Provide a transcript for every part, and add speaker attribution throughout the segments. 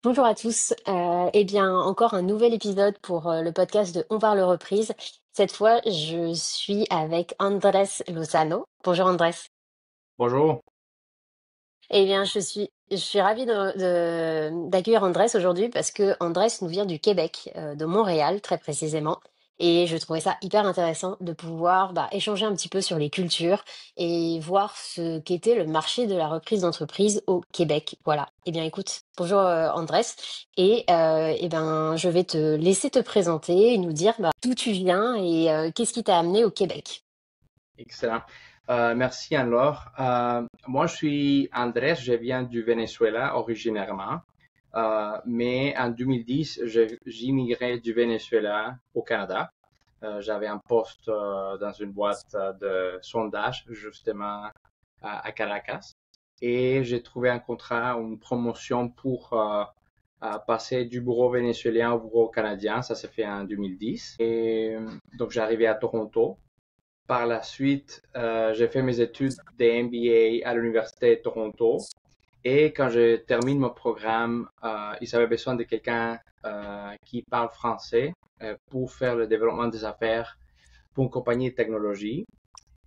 Speaker 1: Bonjour à tous. Eh bien, encore un nouvel épisode pour le podcast de On parle reprise. Cette fois, je suis avec Andrés Lozano. Bonjour Andrés.
Speaker 2: Bonjour.
Speaker 1: Eh bien, je suis ravie d'accueillir Andrés aujourd'hui parce que Andrés nous vient du Québec, de Montréal très précisément. Et je trouvais ça hyper intéressant de pouvoir échanger un petit peu sur les cultures et voir ce qu'était le marché de la reprise d'entreprise au Québec. Voilà. Eh bien, écoute, bonjour Andrés. Eh ben, je vais te laisser te présenter et nous dire d'où tu viens et qu'est-ce qui t'a amené au Québec.
Speaker 2: Excellent. Merci Anne-Laure. Moi, je suis Andrés, je viens du Venezuela originairement, mais en 2010, j'immigré du Venezuela au Canada. J'avais un poste dans une boîte de sondage justement à Caracas et j'ai trouvé un contrat, une promotion pour passer du bureau vénézuélien au bureau canadien. Ça s'est fait en 2010 et donc j'ai arrivé à Toronto. Par la suite, j'ai fait mes études de MBA à l'Université de Toronto. Et quand je termine mon programme, ils avaient besoin de quelqu'un qui parle français pour faire le développement des affaires pour une compagnie de technologie.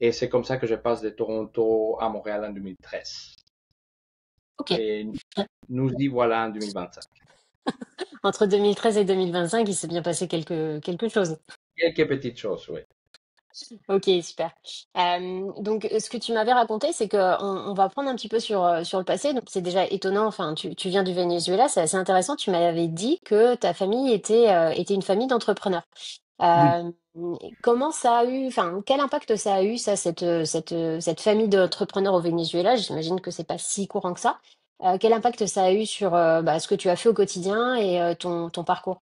Speaker 2: Et c'est comme ça que je passe de Toronto à Montréal en 2013.
Speaker 1: Ok.
Speaker 2: Et nous y voilà en 2025.
Speaker 1: Entre 2013 et 2025, il s'est bien passé quelque chose.
Speaker 2: Quelques petites choses, oui.
Speaker 1: Ok, super. Donc, ce que tu m'avais raconté, c'est que on va prendre un petit peu sur le passé. Donc, c'est déjà étonnant. Enfin, tu viens du Venezuela, c'est assez intéressant. Tu m'avais dit que ta famille était une famille d'entrepreneurs.
Speaker 2: Oui.
Speaker 1: Euh, Comment ça a eu, enfin, quel impact ça a eu, ça, cette famille d'entrepreneurs au Venezuela? J'imagine que c'est pas si courant que ça. Quel impact ça a eu sur ce que tu as fait au quotidien et ton parcours?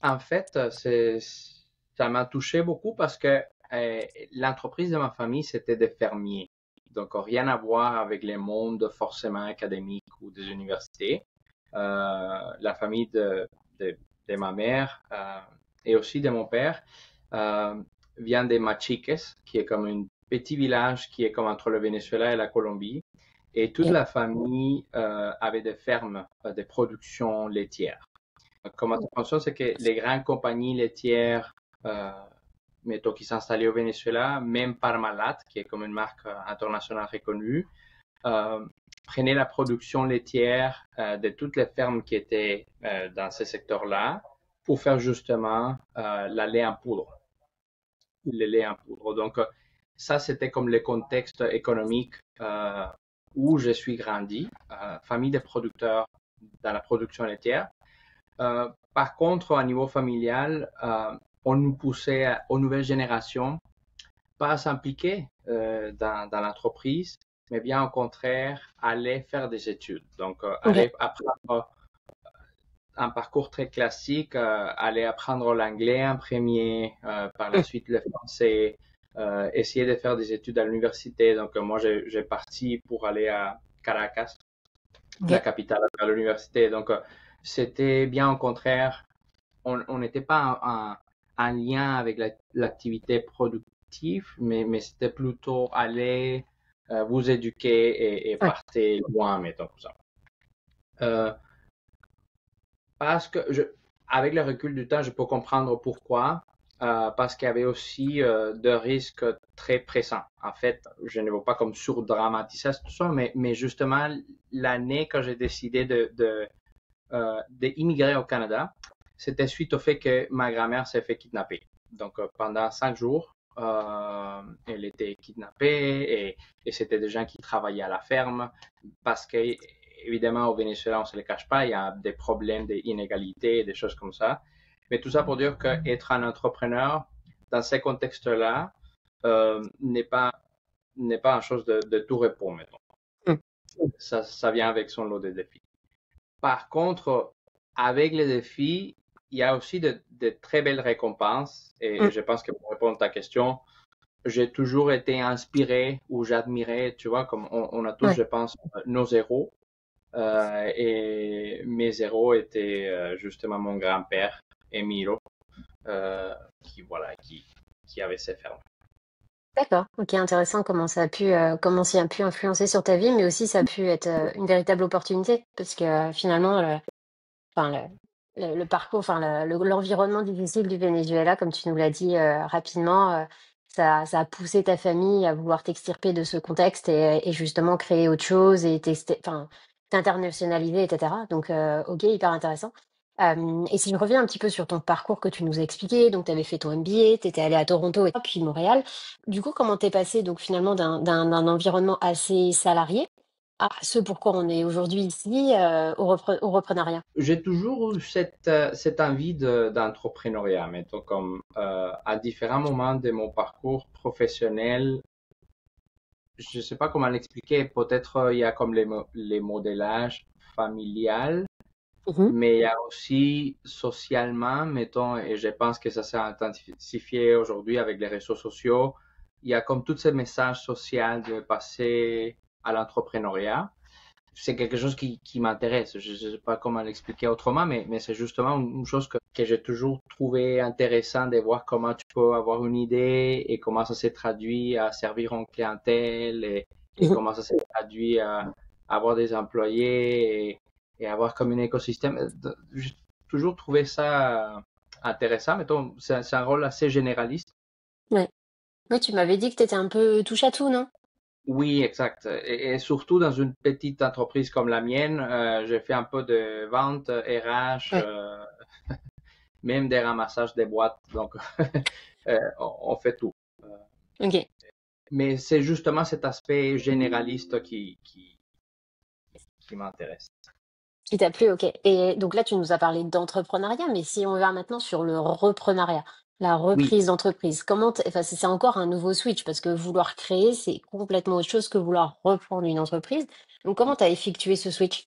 Speaker 2: En fait, ça m'a touché beaucoup parce que l'entreprise de ma famille, c'était des fermiers. Donc, rien à voir avec les mondes forcément académiques ou des universités. La famille de ma mère et aussi de mon père euh, vient de Machiques, qui est comme un petit village qui est comme entre le Venezuela et la Colombie. Et toute
Speaker 1: Ok.
Speaker 2: la famille avait des fermes de production laitière. Comment ça fonctionne, c'est que les grandes compagnies laitières, euh, mettons, qui s'installaient au Venezuela, même Parmalat, qui est comme une marque internationale reconnue, euh, prenaient la production laitière de toutes les fermes qui étaient dans ces secteurs-là pour faire justement la lait en poudre, le lait en poudre. Donc, ça, c'était comme le contexte économique où je suis grandi, famille de producteurs dans la production laitière. Par contre, au niveau familial, on nous poussait aux nouvelles générations pas à s'impliquer dans l'entreprise, mais bien au contraire, aller faire des études. Donc,
Speaker 1: Ok.
Speaker 2: aller apprendre un parcours très classique, aller apprendre l'anglais en premier, par la
Speaker 1: Mm.
Speaker 2: suite le français, essayer de faire des études à l'université. Donc, moi, j'ai parti pour aller à Caracas, la
Speaker 1: Ok.
Speaker 2: capitale, à l'université. Donc, c'était bien au contraire, on n'était pas en lien avec l'activité productive, mais c'était plutôt aller vous éduquer et
Speaker 1: Ouais.
Speaker 2: partir loin, mettons comme ça. Euh, parce que avec le recul du temps, je peux comprendre pourquoi. Parce qu'il y avait aussi de risques très pressants. En fait, je ne veux pas comme surdramatiser tout ça, mais justement, l'année que j'ai décidé d'immigrer au Canada, c'était suite au fait que ma grand-mère s'est fait kidnapper. Donc, pendant 5 jours, elle était kidnappée et c'était des gens qui travaillaient à la ferme parce que, évidemment, au Venezuela, on ne se le cache pas, il y a des problèmes d'inégalité et des choses comme ça. Mais tout ça pour dire qu'être un entrepreneur dans ces contextes-là n'est pas une chose de tout repos, mettons.
Speaker 1: Mm.
Speaker 2: Ça vient avec son lot de défis. Par contre, avec les défis, il y a aussi de très belles récompenses. Et
Speaker 1: Mm.
Speaker 2: je pense que pour répondre à ta question, j'ai toujours été inspiré ou j'admirais, tu vois, comme on a tous,
Speaker 1: Ouais.
Speaker 2: je pense, nos héros. Et mes héros étaient justement mon grand-père, Emiro, euh, qui, voilà, qui avait ses fermes.
Speaker 1: D'accord, ok, intéressant comment ça a pu, comment ça a pu influencer sur ta vie, mais aussi ça a pu être une véritable opportunité, parce que finalement, enfin, le parcours, enfin, l'environnement difficile du Venezuela, comme tu nous l'as dit rapidement, ça a poussé ta famille à vouloir t'extirper de ce contexte et justement créer autre chose et enfin, t'internationaliser, etc. Donc, ok, hyper intéressant. Et si je reviens un petit peu sur ton parcours que tu nous as expliqué, donc tu avais fait ton MBA, tu étais allé à Toronto et puis Montréal. Du coup, comment t'es passé donc finalement d'un environnement assez salarié à ce pourquoi on est aujourd'hui ici, au reprenariat?
Speaker 2: J'ai toujours eu cette envie d'entrepreneuriat, mettons, comme à différents moments de mon parcours professionnel, je ne sais pas comment l'expliquer, peut-être il y a comme les modélages familial,
Speaker 1: Mhm,
Speaker 2: mais il y a aussi socialement, mettons, et je pense que ça s'est intensifié aujourd'hui avec les réseaux sociaux, il y a comme tous ces messages sociaux de passer à l'entrepreneuriat. C'est quelque chose qui m'intéresse. Je ne sais pas comment l'expliquer autrement, mais c'est justement une chose que j'ai toujours trouvé intéressant de voir comment tu peux avoir une idée et comment ça s'est traduit à servir en clientèle et
Speaker 1: mhm.
Speaker 2: comment ça s'est traduit à avoir des employés et avoir comme un écosystème. J'ai toujours trouvé ça intéressant. Mettons, c'est un rôle assez généraliste.
Speaker 1: Ouais. Ouais, tu m'avais dit que tu étais un peu touche à tout, non?
Speaker 2: Oui, exact. Et surtout dans une petite entreprise comme la mienne, j'ai fait un peu de vente, RH,
Speaker 1: Ouais.
Speaker 2: même des ramassages des boîtes. Donc, on fait tout.
Speaker 1: Ok.
Speaker 2: Mais c'est justement cet aspect généraliste qui m'intéresse.
Speaker 1: Qui t'a plu, ok. Et donc là, tu nous as parlé d'entrepreneuriat, mais si on va maintenant sur le reprenariat, la
Speaker 2: Oui,
Speaker 1: reprise d'entreprise, enfin, c'est encore un nouveau switch parce que vouloir créer, c'est complètement autre chose que vouloir reprendre une entreprise. Donc, comment tu as effectué ce switch?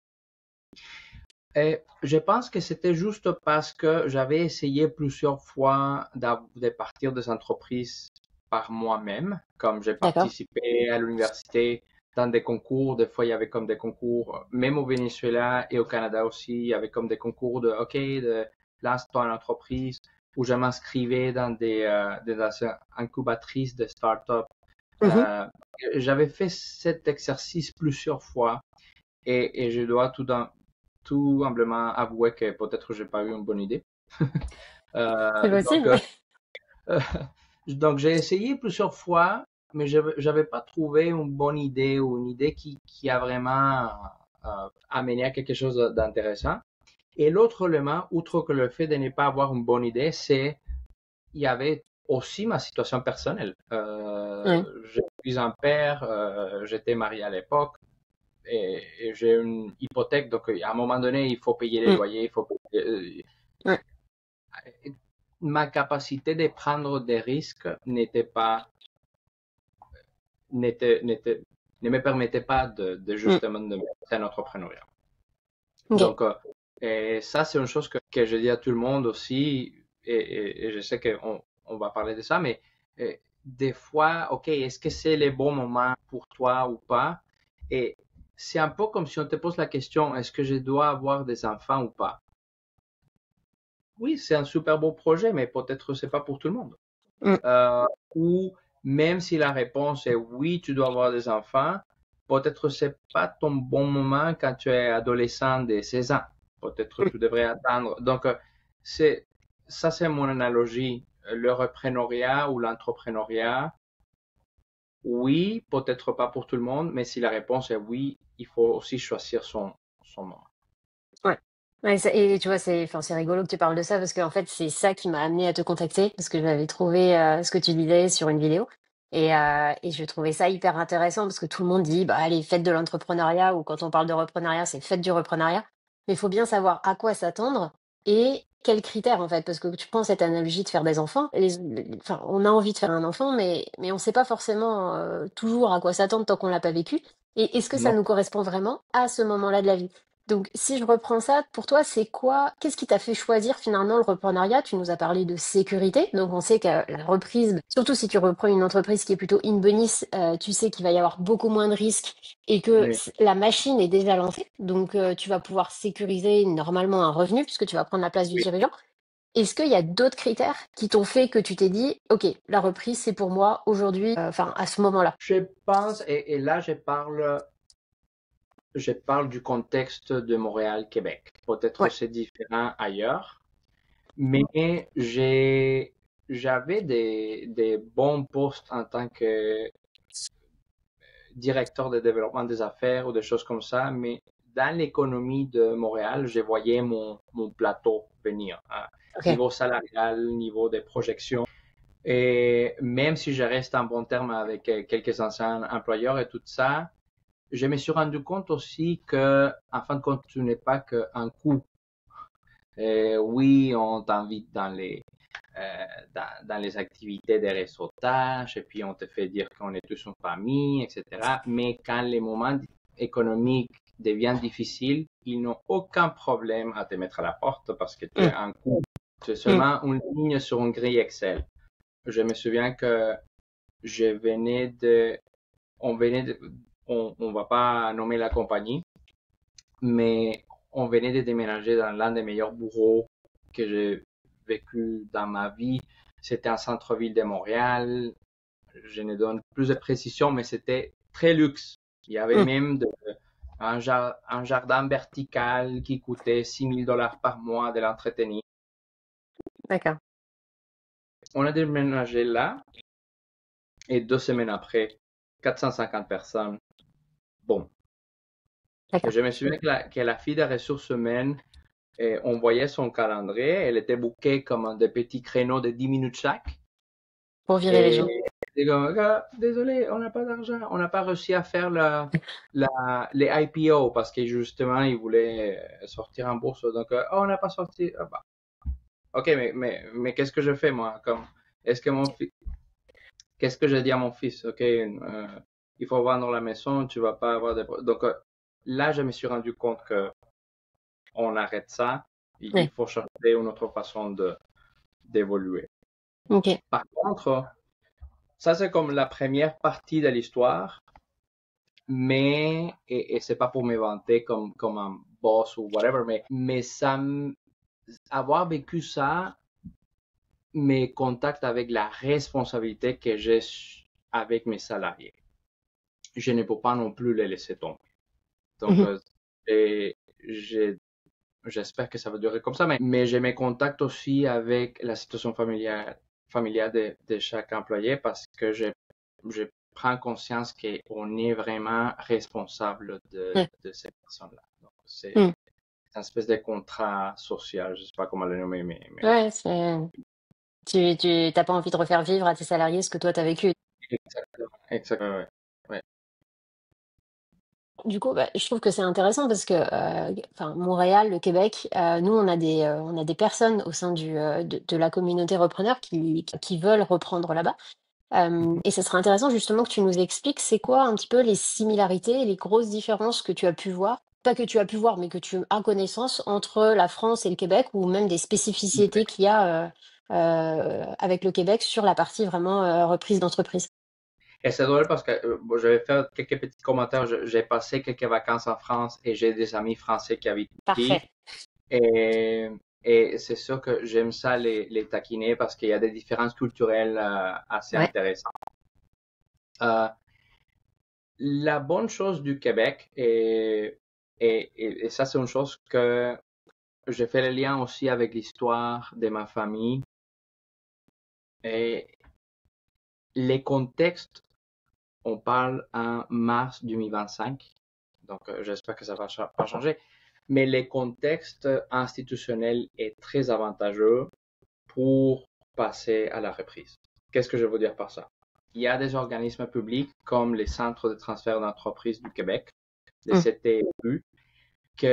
Speaker 2: et je pense que c'était juste parce que j'avais essayé plusieurs fois de partir des entreprises par moi-même, comme j'ai
Speaker 1: D'accord.
Speaker 2: participé à l'université dans des concours. Des fois, il y avait comme des concours, même au Venezuela et au Canada aussi, il y avait comme des concours de OK, de lance-toi une entreprise, où je m'inscrivais dans des incubatrices de start-up.
Speaker 1: Mhm.
Speaker 2: Euh, J'avais fait cet exercice plusieurs fois et je dois tout humblement avouer que peut-être j'ai pas eu une bonne idée.
Speaker 1: C'est
Speaker 2: Donc,
Speaker 1: possible.
Speaker 2: donc j'ai essayé plusieurs fois, mais je n'avais pas trouvé une bonne idée ou une idée qui a vraiment amené à quelque chose d'intéressant. Et l'autre élément, outre que le fait de ne pas avoir une bonne idée, c'est il y avait aussi ma situation personnelle.
Speaker 1: Ouais.
Speaker 2: Je suis un père, j'étais marié à l'époque et j'ai une hypothèque, donc à un moment donné, il faut payer les
Speaker 1: Mm.
Speaker 2: loyers, il faut payer,
Speaker 1: Ouais.
Speaker 2: ma capacité de prendre des risques ne me permettait pas de
Speaker 1: Mm.
Speaker 2: justement de mettre un entrepreneuriat.
Speaker 1: Ok.
Speaker 2: Donc, et ça, c'est une chose que je dis à tout le monde aussi, et je sais qu'on va parler de ça, mais des fois, OK, est-ce que c'est le bon moment pour toi ou pas? Et c'est un peu comme si on te pose la question, est-ce que je dois avoir des enfants ou pas? Oui, c'est un super beau projet, mais peut-être c'est pas pour tout le monde.
Speaker 1: Mm.
Speaker 2: Euh, ou même si la réponse est oui, tu dois avoir des enfants, peut-être c'est pas ton bon moment quand tu es adolescent de 16 ans. Peut-être
Speaker 1: Mm.
Speaker 2: tu devrais attendre. Donc, c'est, ça c'est mon analogie. Le reprenariat ou l'entrepreneuriat, oui, peut-être pas pour tout le monde, mais si la réponse est oui, il faut aussi choisir son moment.
Speaker 1: Ouais. Ouais, et tu vois, enfin, c'est rigolo que tu parles de ça parce qu'en fait, c'est ça qui m'a amené à te contacter parce que j'avais trouvé ce que tu disais sur une vidéo et je trouvais ça hyper intéressant parce que tout le monde dit, bah, allez, faites de l'entrepreneuriat ou quand on parle de reprenariat, c'est faites du reprenariat. Mais il faut bien savoir à quoi s'attendre et quels critères en fait parce que tu prends cette analogie de faire des enfants. Enfin, on a envie de faire un enfant, mais on ne sait pas forcément toujours à quoi s'attendre tant qu'on l'a pas vécu. Et est-ce que ça
Speaker 2: Non.
Speaker 1: nous correspond vraiment à ce moment-là de la vie? Donc, si je reprends ça, pour toi, c'est quoi? Qu'est-ce qui t'a fait choisir finalement le reprenariat? Tu nous as parlé de sécurité. Donc, on sait que la reprise, surtout si tu reprends une entreprise qui est plutôt in bonis, tu sais qu'il va y avoir beaucoup moins de risques et que
Speaker 2: Oui,
Speaker 1: la machine est déjà lancée. Donc, tu vas pouvoir sécuriser normalement un revenu puisque tu vas prendre la place du
Speaker 2: oui,
Speaker 1: dirigeant. Est-ce qu'il y a d'autres critères qui t'ont fait que tu t'es dit, OK, la reprise, c'est pour moi aujourd'hui, enfin, à ce moment-là?
Speaker 2: Je pense, et là je parle du contexte de Montréal-Québec. Peut-être
Speaker 1: Ouais,
Speaker 2: c'est différent ailleurs, mais j'avais des bons postes en tant que directeur de développement des affaires ou des choses comme ça, mais dans l'économie de Montréal, je voyais mon plateau venir, hein.
Speaker 1: OK.
Speaker 2: Niveau salarial, niveau des projections. Et même si je reste en bon terme avec quelques anciens employeurs et tout ça, je me suis rendu compte aussi que, en fin de compte, ce n'est pas qu'un coût. Et oui, on t'invite dans les activités de réseautage, et puis on te fait dire qu'on est tous une famille, etc. Mais quand les moments économiques deviennent difficiles, ils n'ont aucun problème à te mettre à la porte parce que tu es
Speaker 1: Mmh,
Speaker 2: un coût. C'est
Speaker 1: mmh,
Speaker 2: seulement une ligne sur une grille Excel. Je me souviens que je venais de, on venait de, on va pas nommer la compagnie, mais on venait de déménager dans l'un des meilleurs bureaux que j'ai vécu dans ma vie. C'était en centre-ville de Montréal. Je ne donne plus de précision, mais c'était très luxe. Il y avait
Speaker 1: mmh.
Speaker 2: même un jardin vertical qui coûtait $6 000 par mois de l'entretenir.
Speaker 1: D'accord,
Speaker 2: On a déménagé là et 2 semaines après, 450 personnes. Bon. Et
Speaker 1: d'accord.
Speaker 2: je me souviens que la fille des ressources humaines, on voyait son calendrier, elle était bookée comme des petits créneaux de 10 minutes chaque.
Speaker 1: Pour virer les
Speaker 2: Et
Speaker 1: gens.
Speaker 2: c'est comme, ah, désolé, on n'a pas d'argent, on n'a pas réussi à faire les IPO parce que justement, ils voulaient sortir en bourse. Donc, oh, on n'a pas sorti. Ah, bah. Ok, mais qu'est-ce que je fais moi? Comme, est-ce que mon fils, qu'est-ce que je dis à mon fils? Ok, il faut vendre la maison, tu vas pas avoir de. Donc, là, je me suis rendu compte que on arrête ça. Il
Speaker 1: Ouais,
Speaker 2: faut chercher une autre façon d'évoluer.
Speaker 1: OK.
Speaker 2: Par contre, ça c'est comme la première partie de l'histoire, mais, et c'est pas pour me vanter comme un boss ou whatever, mais avoir vécu ça me contacte avec la responsabilité que j'ai avec mes salariés. Je ne peux pas non plus les laisser tomber. Donc,
Speaker 1: Mmh.
Speaker 2: et j'espère que ça va durer comme ça, mais je me contacte aussi avec la situation familiale de chaque employé parce que je prends conscience qu'on est vraiment responsable
Speaker 1: Ouais.
Speaker 2: de ces personnes-là. Donc, c'est
Speaker 1: Mmh.
Speaker 2: une espèce de contrat social, je ne sais pas comment le nommer, mais ouais.
Speaker 1: Ouais, c'est tu t'as pas envie de refaire vivre à tes salariés ce que toi t'as vécu.
Speaker 2: Exactement, exactement, ouais. Ouais.
Speaker 1: Du coup, bah, je trouve que c'est intéressant parce que, enfin, Montréal, le Québec, nous, on a des personnes au sein de la communauté repreneur qui veulent reprendre là-bas.
Speaker 2: Mhm.
Speaker 1: Et ce serait intéressant justement que tu nous expliques c'est quoi un petit peu les similarités et les grosses différences que tu as pu voir, pas que tu as pu voir, mais que tu as connaissance entre la France et le Québec, ou même des spécificités qu'il y a avec le Québec sur la partie vraiment reprise d'entreprise.
Speaker 2: Et c'est drôle parce que bon, je vais faire quelques petits commentaires. J'ai passé quelques vacances en France et j'ai des amis français qui habitent ici.
Speaker 1: Parfait.
Speaker 2: Et, et c'est sûr que j'aime ça les taquiner parce qu'il y a des différences culturelles assez
Speaker 1: Ouais.
Speaker 2: intéressantes. Euh, la bonne chose du Québec, et ça c'est une chose que j'ai fait le lien aussi avec l'histoire de ma famille, et les contextes, on parle en mars 2025, donc j'espère que ça va pas changer, mais les contextes institutionnels est très avantageux pour passer à la reprise. Qu'est-ce que je veux dire par ça? Il y a des organismes publics comme les centres de transfert d'entreprise du Québec, les
Speaker 1: Mm.
Speaker 2: CTU, qui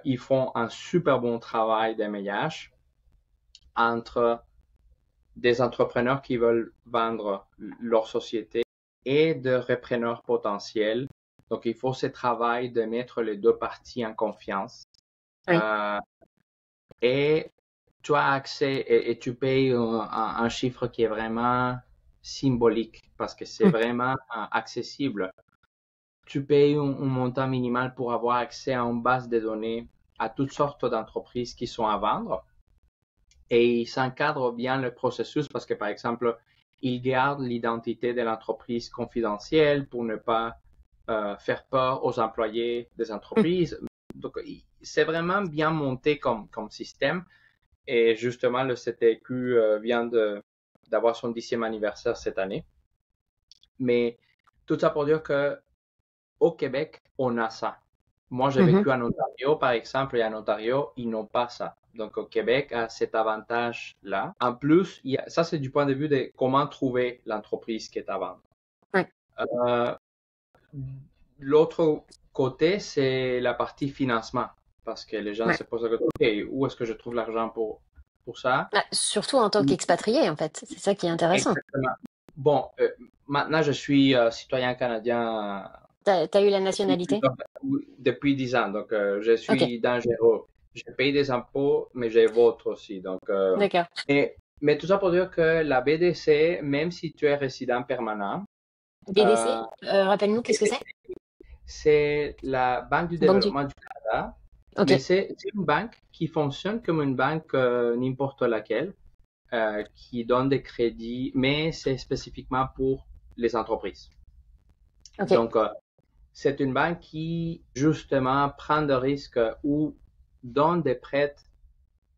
Speaker 2: ils font un super bon travail d'MIH entre des entrepreneurs qui veulent vendre leur société et de repreneurs potentiels. Donc, il faut ce travail de mettre les deux parties en confiance.
Speaker 1: Oui.
Speaker 2: Euh, et tu as accès et tu payes un chiffre qui est vraiment symbolique parce que c'est
Speaker 1: Mm.
Speaker 2: vraiment accessible. Tu payes un montant minimal pour avoir accès à une base de données à toutes sortes d'entreprises qui sont à vendre. et ils encadrent bien le processus parce que, par exemple, ils gardent l'identité de l'entreprise confidentielle pour ne pas faire peur aux employés des
Speaker 1: Mm.
Speaker 2: entreprises. Donc, c'est vraiment bien monté comme système. Et justement, le CTQ vient d'avoir son 10e anniversaire cette année. Mais tout ça pour dire que au Québec, on a ça. Moi, j'ai
Speaker 1: Mhm.
Speaker 2: vécu en Ontario, par exemple, et en Ontario, ils n'ont pas ça. Donc, au Québec, a cet avantage-là. En plus, ça, c'est du point de vue de comment trouver l'entreprise qui est à vendre.
Speaker 1: Ouais,
Speaker 2: Euh, L'autre côté, c'est la partie financement. Parce que les gens
Speaker 1: ouais.
Speaker 2: se posent la question, OK, où est-ce que je trouve l'argent pour ça?
Speaker 1: Bah, surtout en tant qu'expatrié, en fait. C'est ça qui est intéressant.
Speaker 2: Exactement. Bon, maintenant, je suis citoyen canadien
Speaker 1: T'as eu la
Speaker 2: depuis,
Speaker 1: nationalité?
Speaker 2: depuis 10 ans. Donc, je
Speaker 1: Ok,
Speaker 2: suis dangereux. Je paye des impôts, mais je vote aussi. Donc,
Speaker 1: d'accord.
Speaker 2: mais tout ça pour dire que la BDC, même si tu es résident permanent,
Speaker 1: BDC,
Speaker 2: euh,
Speaker 1: rappelle-nous, qu'est-ce que c'est?
Speaker 2: c'est la Banque du
Speaker 1: Banque du...
Speaker 2: développement du Canada,
Speaker 1: Ok,
Speaker 2: mais c'est une banque qui fonctionne comme une banque n'importe laquelle, qui donne des crédits, mais c'est spécifiquement pour les entreprises.
Speaker 1: ok,
Speaker 2: Donc, c'est une banque qui, justement, prend des risques ou donne des prêts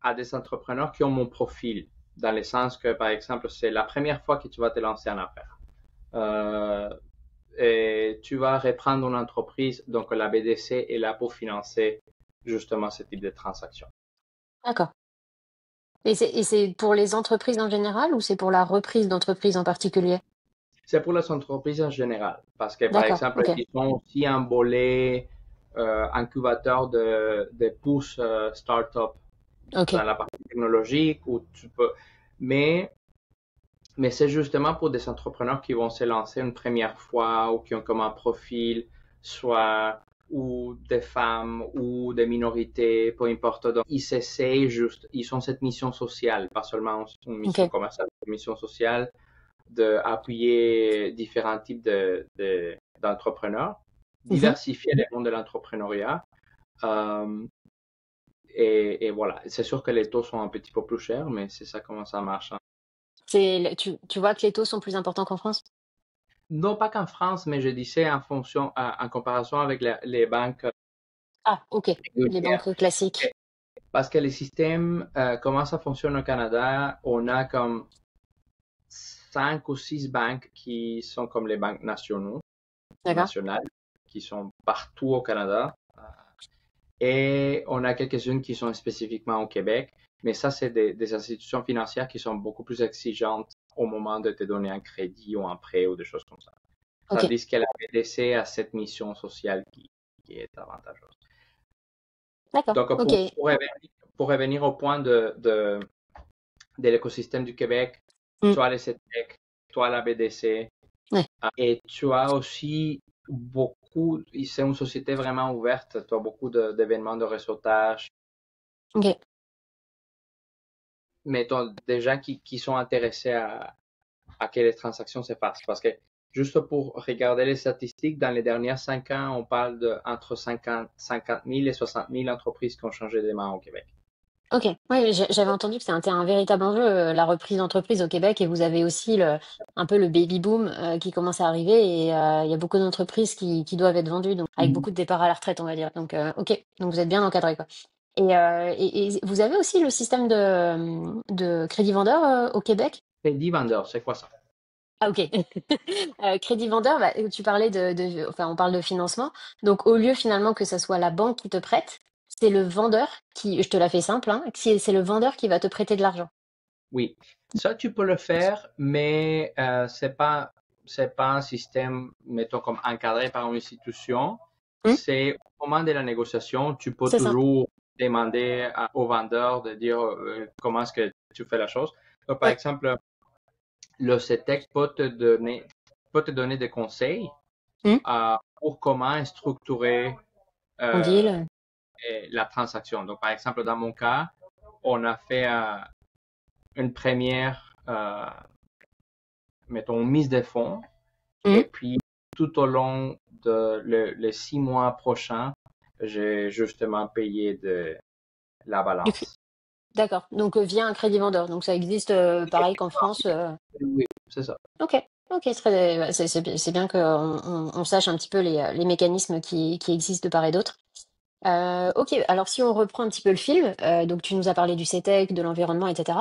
Speaker 2: à des entrepreneurs qui ont mon profil, dans le sens que, par exemple, c'est la première fois que tu vas te lancer en affaires. Euh, et tu vas reprendre une entreprise, donc la BDC est là pour financer justement ce type de transaction.
Speaker 1: d'accord. Et c'est pour les entreprises en général ou c'est pour la reprise d'entreprise en particulier?
Speaker 2: C'est pour les entreprises en général, parce que par
Speaker 1: D'accord,
Speaker 2: exemple,
Speaker 1: ok,
Speaker 2: ils sont aussi un volet incubateur de pousses start-up
Speaker 1: ok.
Speaker 2: dans la partie technologique où tu peux, mais, mais c'est justement pour des entrepreneurs qui vont se lancer une première fois ou qui ont comme un profil, soit ou des femmes ou des minorités, peu importe. Donc, ils s'essayent juste, ils ont cette mission sociale, pas seulement une mission
Speaker 1: Ok.
Speaker 2: commerciale, une mission sociale d'appuyer différents types d'entrepreneurs,
Speaker 1: Mhm.
Speaker 2: diversifier le monde de l'entrepreneuriat. Euh, et voilà, c'est sûr que les taux sont un petit peu plus chers, mais c'est ça comment ça marche, hein.
Speaker 1: Tu vois que les taux sont plus importants qu'en France?
Speaker 2: Non pas qu'en France, mais je disais en fonction, en comparaison avec les banques
Speaker 1: Ah, ok. Les
Speaker 2: régulières.
Speaker 1: banques classiques.
Speaker 2: Parce que le système, comment ça fonctionne au Canada, on a comme 5 ou 6 banques qui sont comme les banques
Speaker 1: D'accord.
Speaker 2: nationales, qui sont partout au Canada. Et on a quelques-unes qui sont spécifiquement au Québec, mais ça, c'est des institutions financières qui sont beaucoup plus exigeantes au moment de te donner un crédit ou un prêt ou des choses comme ça.
Speaker 1: Ok.
Speaker 2: Tandis que la BDC a cette mission sociale qui est avantageuse.
Speaker 1: D'accord.
Speaker 2: Donc,
Speaker 1: Ok.
Speaker 2: pour revenir au point de l'écosystème du Québec,
Speaker 1: Mm.
Speaker 2: tu as les CETEC, tu as la BDC,
Speaker 1: Ouais.
Speaker 2: et tu as aussi beaucoup, c'est une société vraiment ouverte, tu as beaucoup d'événements de réseautage,
Speaker 1: Ok.
Speaker 2: mettons, des gens qui sont intéressés à que les transactions se fassent. Parce que, juste pour regarder les statistiques, dans les dernières 5 ans, on parle de entre 50 000 et 60 000 entreprises qui ont changé de main au Québec.
Speaker 1: Ok. Oui, j'avais entendu que c'était un véritable enjeu, la reprise d'entreprise au Québec, et vous avez aussi un peu le baby boom qui commence à arriver, et il y a beaucoup d'entreprises qui doivent être vendues, donc avec beaucoup de départs à la retraite, on va dire. Donc, ok. Donc vous êtes bien encadré, quoi. Et vous avez aussi le système de crédit vendeur au Québec?
Speaker 2: Crédit vendeur, c'est quoi ça?
Speaker 1: Ah, ok. Crédit vendeur, bah, tu parlais enfin, on parle de financement. Donc, au lieu finalement que ce soit la banque qui te prête, c'est le vendeur qui, je te la fais simple, hein, c'est le vendeur qui va te prêter de l'argent.
Speaker 2: Oui, ça tu peux le faire, mais c'est pas un système, mettons, comme encadré par une institution.
Speaker 1: Hmm.
Speaker 2: C'est au moment de la négociation, tu peux
Speaker 1: C'est ça.
Speaker 2: toujours demander au vendeur de dire comment est-ce que tu fais la chose. Donc, par
Speaker 1: Ouais.
Speaker 2: exemple, le CETEC peut te donner des conseils
Speaker 1: Hmm.
Speaker 2: pour comment structurer
Speaker 1: On
Speaker 2: euh,
Speaker 1: deal.
Speaker 2: la transaction. Donc, par exemple, dans mon cas, on a fait une première, mettons, mise de fonds.
Speaker 1: Hmm.
Speaker 2: Et puis, tout au long les 6 mois prochains, j'ai justement payé de la
Speaker 1: Du, cr-
Speaker 2: balance.
Speaker 1: D'accord. Donc via un crédit vendeur. Donc ça existe pareil qu'en France.
Speaker 2: Oui, c'est ça.
Speaker 1: Ok. Ok, c'est bien qu'on on sache un petit peu les mécanismes qui existent de part et d'autre. Ok, alors si on reprend un petit peu le film, donc tu nous as parlé du CETEC, de l'environnement, etc.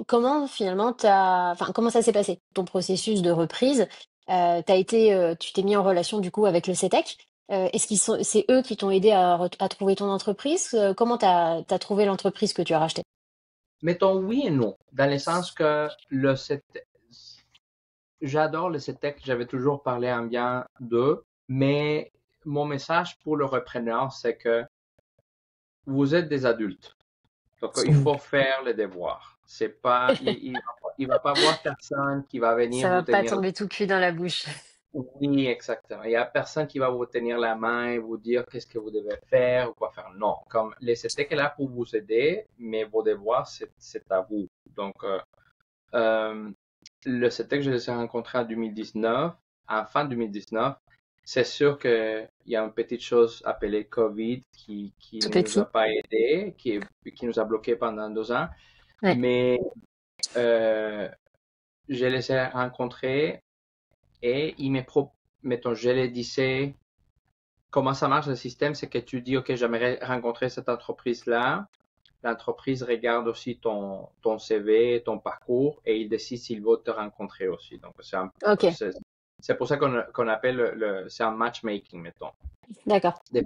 Speaker 1: Comment finalement enfin comment ça s'est passé, ton processus de reprise? Tu t'es mis en relation du coup avec le CETEC. C'est eux qui t'ont aidé à trouver ton entreprise? Comment t'as trouvé l'entreprise que tu as rachetée?
Speaker 2: Mettons oui et non, dans le sens que j'adore le CETEC, j'avais toujours parlé en bien d'eux, mais mon message pour le repreneur, c'est que vous êtes des adultes. Donc, il
Speaker 1: Mm.
Speaker 2: faut faire les devoirs. C'est pas, il va pas voir personne qui va venir
Speaker 1: Ça
Speaker 2: vous
Speaker 1: va pas
Speaker 2: tenir.
Speaker 1: tomber tout cuit dans la bouche.
Speaker 2: Oui, exactement. Il y a personne qui va vous tenir la main et vous dire qu'est-ce que vous devez faire ou quoi faire. Non, comme les CETEC est là pour vous aider, mais vos devoirs, c'est à vous. Donc, euh, le CETEC, je les ai rencontrés en 2019, en fin 2019. C'est sûr qu'il y a une petite chose appelée COVID qui
Speaker 1: Tout
Speaker 2: ne nous a
Speaker 1: petit.
Speaker 2: pas aidés, qui nous a bloqués pendant 2 ans.
Speaker 1: Ouais.
Speaker 2: Mais euh, je les ai rencontrés et mettons, je les disais, comment ça marche le système, c'est que tu dis, OK, j'aimerais rencontrer cette entreprise-là. L'entreprise regarde aussi ton CV, ton parcours, et il décide s'il veut te rencontrer aussi. Donc,
Speaker 1: Ok,
Speaker 2: c'est pour ça qu'on appelle c'est un matchmaking, mettons.
Speaker 1: d'accord.
Speaker 2: Des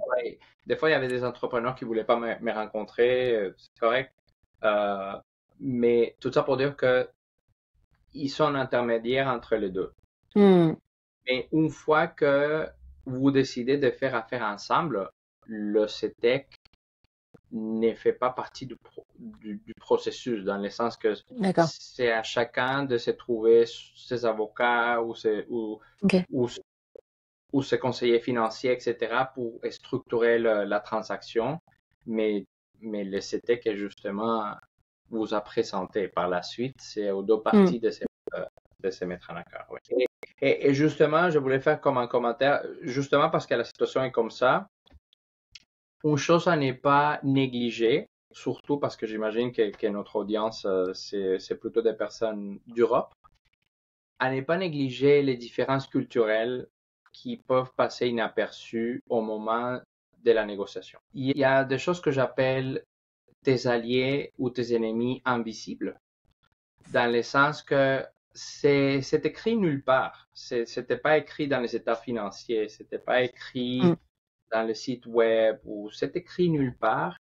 Speaker 2: fois, il y avait des entrepreneurs qui voulaient pas me rencontrer, c'est correct. Euh, mais tout ça pour dire que ils sont intermédiaires entre les deux.
Speaker 1: Hmm.
Speaker 2: Mais une fois que vous décidez de faire affaire ensemble, le CETEC ne fait pas partie du processus, dans le sens que
Speaker 1: D'accord.
Speaker 2: c'est à chacun de se trouver ses avocats
Speaker 1: Ok.
Speaker 2: ou, ou ses conseillers financiers, etc., pour structurer la transaction. Mais, mais le CETEC est justement vous a présenté par la suite, c'est aux deux
Speaker 1: Hmm.
Speaker 2: parties de se mettre en accord. Oui. Et justement, je voulais faire comme un commentaire, justement parce que la situation est comme ça, une chose à ne pas négliger, surtout parce que j'imagine que notre audience, c'est plutôt des personnes d'Europe, à ne pas négliger les différences culturelles qui peuvent passer inaperçues au moment de la négociation. Il y a des choses que j'appelle tes alliés ou tes ennemis invisibles, dans le sens que c'est écrit nulle part. C'était pas écrit dans les états financiers, c'était pas écrit
Speaker 1: Hmm.
Speaker 2: dans le site web ou c'est écrit nulle part,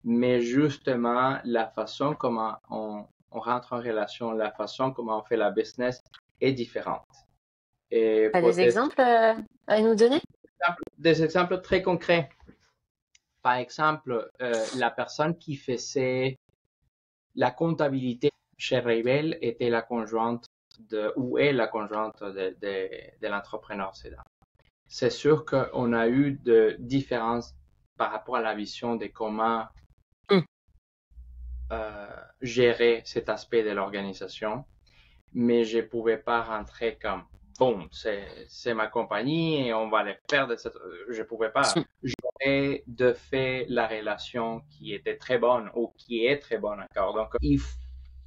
Speaker 2: mais justement la façon comment on rentre en relation, la façon comment on fait la business est différente. Et
Speaker 1: T'as des
Speaker 2: peut-être
Speaker 1: exemples à nous donner?
Speaker 2: des exemples très concrets. Par exemple, la personne qui faisait la comptabilité chez Rebel était la conjointe ou est la conjointe de l'entrepreneur Cédar. C'est sûr qu'on a eu de différences par rapport à la vision de comment
Speaker 1: Hmm.
Speaker 2: gérer cet aspect de l'organisation, mais je ne pouvais pas rentrer comme bon, c'est ma compagnie et on va le faire de cette. Je ne pouvais pas.
Speaker 1: Hmm.
Speaker 2: J'aurais de fait la relation qui était très bonne ou qui est très bonne encore. Donc, il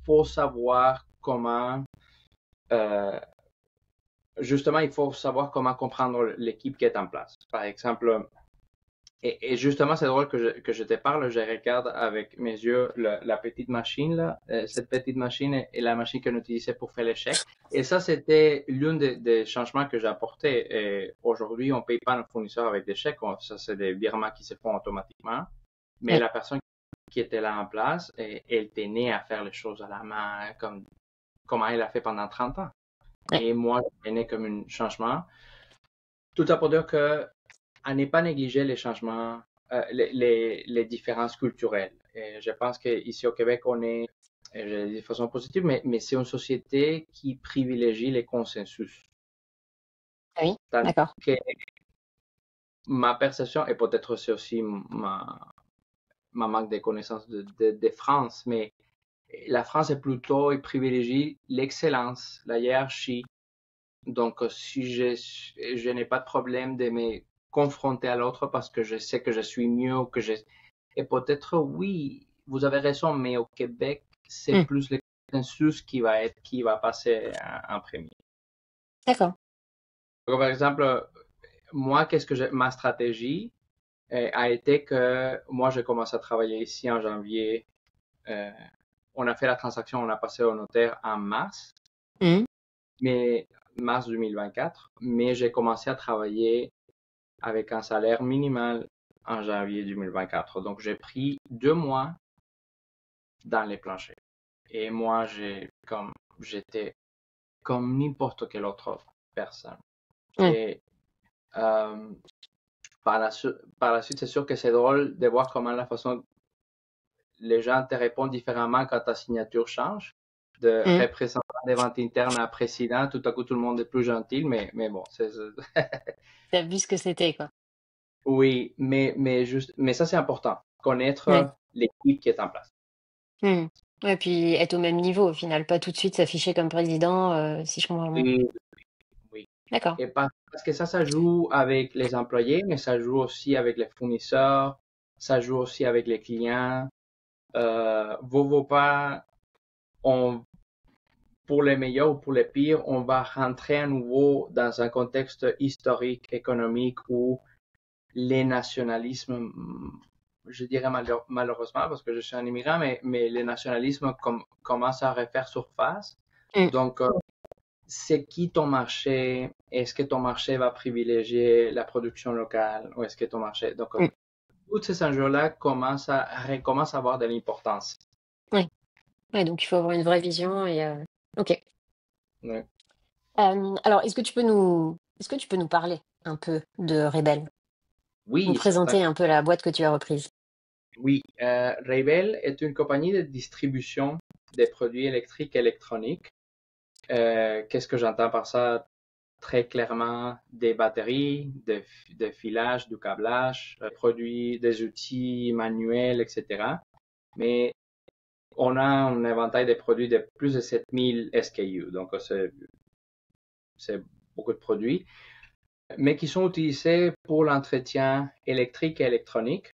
Speaker 2: faut savoir comment euh, justement, il faut savoir comment comprendre l'équipe qui est en place. Par exemple, et justement, c'est drôle que je te parle, je regarde avec mes yeux la petite machine là. Cette petite machine est la machine qu'on utilisait pour faire l'échec. Et ça, c'était l'un des changements que j'ai apporté. Et aujourd'hui, on ne paye pas nos fournisseurs avec des chèques. Ça, c'est des virements qui se font automatiquement. Mais
Speaker 1: Ouais.
Speaker 2: la personne qui était là en place, elle tenait à faire les choses à la main, comment elle a fait pendant 30 ans.
Speaker 1: Ouais.
Speaker 2: Et moi, je venais comme un changement. Tout ça pour dire que à ne pas négliger les changements, les différences culturelles. Et je pense qu'ici au Québec, on est, je le dis de façon positive, mais c'est une société qui privilégie les consensus.
Speaker 1: Ah oui,
Speaker 2: Tandis
Speaker 1: d'accord.
Speaker 2: que ma perception, et peut-être c'est aussi ma manque de connaissances de France, mais la France est plutôt, il privilégie l'excellence, la hiérarchie. Donc, si je n'ai pas de problème de me confronter à l'autre parce que je sais que je suis mieux, et peut-être oui, vous avez raison, mais au Québec, c'est
Speaker 1: Hmm.
Speaker 2: plus le consensus qui va passer en premier.
Speaker 1: D'accord.
Speaker 2: Donc, par exemple, moi, ma stratégie a été que moi, j'ai commencé à travailler ici en janvier. Euh, on a fait la transaction, on a passé au notaire en mars,
Speaker 1: Hmm.
Speaker 2: mais mars 2024, mais j'ai commencé à travailler avec un salaire minimal en janvier 2024. Donc, j'ai pris 2 mois dans les planchers. Et moi, j'étais comme n'importe quelle autre personne.
Speaker 1: Hmm.
Speaker 2: Et euh, par la suite, c'est sûr que c'est drôle de voir comment la façon les gens te répondent différemment quand ta signature change. De
Speaker 1: Hmm.
Speaker 2: représentant des ventes internes à président, tout à coup, tout le monde est plus gentil, mais bon,
Speaker 1: T'as vu ce que c'était, quoi.
Speaker 2: oui, mais ça, c'est important.
Speaker 1: Ouais.
Speaker 2: Connaître l'équipe qui est en place.
Speaker 1: Hmm. Ouais, puis être au même niveau, au final, pas tout de suite s'afficher comme président, si je comprends bien.
Speaker 2: Oui, oui.
Speaker 1: D'accord.
Speaker 2: Et parce que ça joue avec les employés, mais ça joue aussi avec les fournisseurs, ça joue aussi avec les clients. Vaut pas, on, pour les meilleurs ou pour les pires, on va rentrer à nouveau dans un contexte historique, économique où les nationalismes, je dirais malheureusement parce que je suis un immigrant, mais les nationalismes commencent à refaire surface.
Speaker 1: Hmm.
Speaker 2: Donc, c'est qui ton marché? Est-ce que ton marché va privilégier la production locale ou est-ce que ton marché... Donc,
Speaker 1: Hmm.
Speaker 2: tous ces enjeux-là recommencent à avoir de l'importance.
Speaker 1: Ouais. Ouais, donc il faut avoir une vraie vision et ok.
Speaker 2: Ouais.
Speaker 1: Alors, est-ce que tu peux nous parler un peu de Rebelle? Nous
Speaker 2: Oui, certain.
Speaker 1: présenter un peu la boîte que tu as reprise.
Speaker 2: Oui, Rebel est une compagnie de distribution des produits électriques et électroniques. Qu'est-ce que j'entends par ça? Très clairement, des batteries, de filage, du câblage, produits, des outils manuels, etc. Mais on a un éventail de produits de plus de 7000 SKU, donc c'est beaucoup de produits, mais qui sont utilisés pour l'entretien électrique et électronique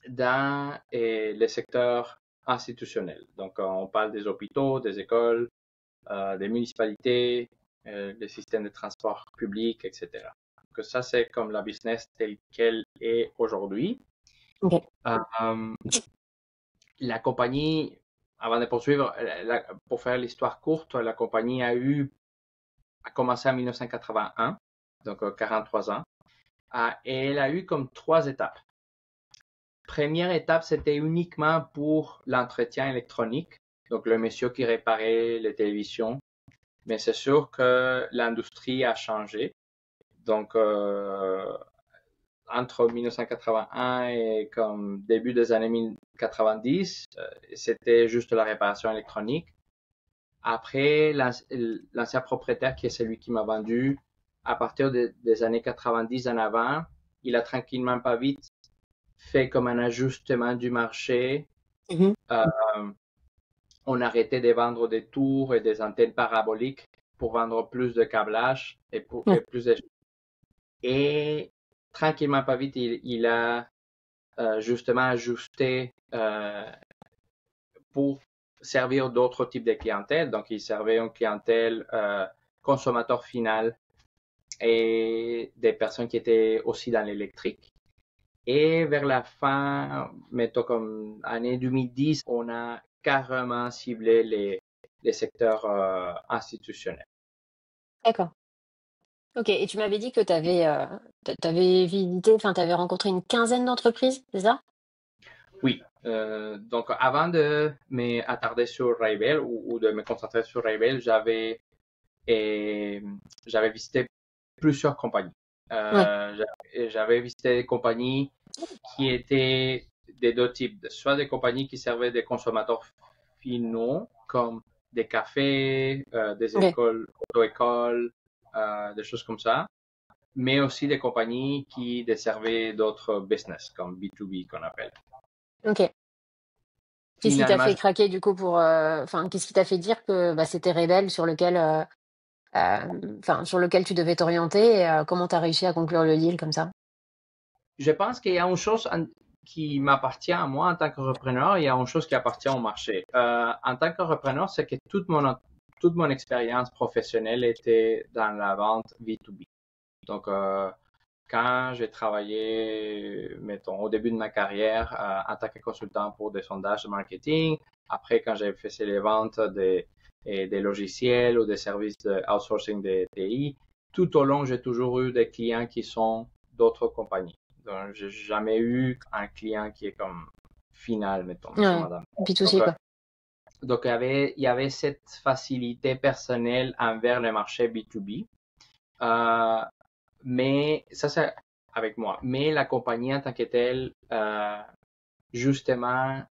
Speaker 2: dans les secteurs institutionnels. Donc, on parle des hôpitaux, des écoles, des municipalités, des systèmes de transport public, etc. Donc, ça, c'est comme la business telle qu'elle est aujourd'hui.
Speaker 1: Ok.
Speaker 2: Euh, la compagnie, avant de poursuivre, pour faire l'histoire courte, la compagnie a commencé en 1981, donc 43 ans. Et elle a eu comme 3 étapes. Première étape, c'était uniquement pour l'entretien électronique, donc le monsieur qui réparait les télévisions. Mais c'est sûr que l'industrie a changé. Donc, entre 1981 et comme début des années 90, c'était juste la réparation électronique. Après, l'ancien propriétaire, qui est celui qui m'a vendu, à partir des années 90 en avant, il a tranquillement pas vite fait comme un ajustement du marché.
Speaker 1: Mhm.
Speaker 2: Euh, on arrêtait de vendre des tours et des antennes paraboliques pour vendre plus de câblage
Speaker 1: Ouais.
Speaker 2: et plus de... Et tranquillement pas vite, il a justement ajusté pour servir d'autres types de clientèle. Donc, il servait une clientèle consommateur final et des personnes qui étaient aussi dans l'électrique. Et vers la fin, mettons comme année 2010, on a carrément ciblé les secteurs institutionnels.
Speaker 1: D'accord. Ok. Et tu m'avais dit que t'avais visité, enfin, t'avais rencontré une quinzaine d'entreprises, c'est ça?
Speaker 2: Oui, donc avant de m'attarder sur Ravel ou de me concentrer sur Ravel, et j'avais visité plusieurs compagnies.
Speaker 1: Ouais.
Speaker 2: J'avais visité des compagnies qui étaient des deux types, soit des compagnies qui servaient des consommateurs finaux, comme des cafés, des
Speaker 1: Ok.
Speaker 2: écoles, auto-écoles, des choses comme ça, mais aussi des compagnies qui desservaient d'autres business, comme B2B qu'on appelle.
Speaker 1: Ok. Qu'est-ce qui t'a
Speaker 2: Finalement,
Speaker 1: fait craquer du coup pour, enfin, qu'est-ce qui t'a fait dire que bah, c'était Rebelle sur lequel, enfin, sur lequel tu devais t'orienter et comment t'as réussi à conclure le deal comme ça?
Speaker 2: je pense qu'il y a une chose qui m'appartient à moi en tant que repreneur, il y a une chose qui appartient au marché. En tant que repreneur, c'est que toute mon expérience professionnelle était dans la vente B2B. Donc, quand j'ai travaillé, mettons, au début de ma carrière en tant que consultant pour des sondages de marketing, après quand j'ai fait les ventes des logiciels ou des services de outsourcing des TI, tout au long, j'ai toujours eu des clients qui sont d'autres compagnies. Donc, j'ai jamais eu un client qui est comme final, mettons, monsieur,
Speaker 1: Ouais,
Speaker 2: madame. Donc,
Speaker 1: B2C, quoi.
Speaker 2: il y avait cette facilité personnelle envers le marché B2B. Euh, mais ça, c'est avec moi. Mais la compagnie en tant que telle, justement,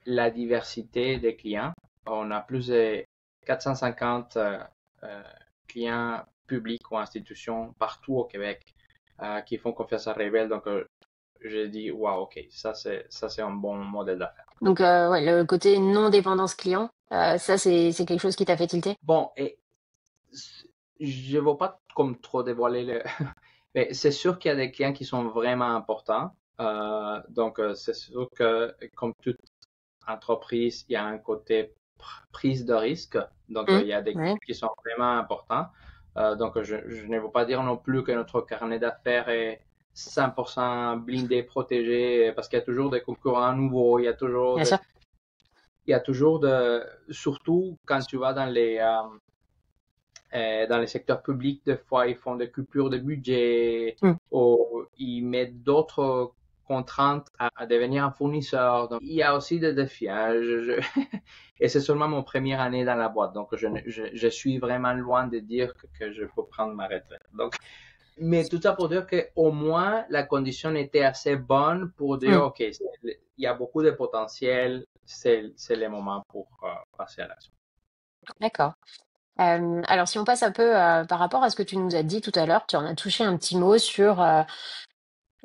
Speaker 2: la diversité des clients. On a plus de 450 euh, clients publics ou institutions partout au Québec qui font confiance à Rebelle. Donc, j'ai dit, waouh, ok, ça c'est un bon modèle d'affaires.
Speaker 1: Donc, ouais, le côté non-dépendance client, ça, c'est quelque chose qui t'a fait tilter?
Speaker 2: Bon, et je ne veux pas comme trop dévoiler le, mais c'est sûr qu'il y a des clients qui sont vraiment importants. Donc, c'est sûr que comme toute entreprise, il y a un côté prise de risque. Donc, il y a des
Speaker 1: Ouais,
Speaker 2: clients qui sont vraiment importants. Donc, je ne veux pas dire non plus que notre carnet d'affaires est 100% blindé, protégé, parce qu'il y a toujours des concurrents nouveaux,
Speaker 1: bien sûr.
Speaker 2: il y a toujours surtout quand tu vas dans les secteurs publics, des fois, ils font des coupures de budget
Speaker 1: Mm.
Speaker 2: ou ils mettent d'autres contraintes à devenir un fournisseur. Donc, il y a aussi des défis. Hein. Et c'est seulement mon première année dans la boîte. Donc, je suis vraiment loin de dire que je peux prendre ma retraite. Donc, mais tout ça pour dire qu'au moins, la condition était assez bonne pour dire,
Speaker 1: Mm.
Speaker 2: OK, il y a beaucoup de potentiel, c'est le moment pour passer à l'action.
Speaker 1: D'accord. Alors, si on passe un peu par rapport à ce que tu nous as dit tout à l'heure, tu en as touché un petit mot sur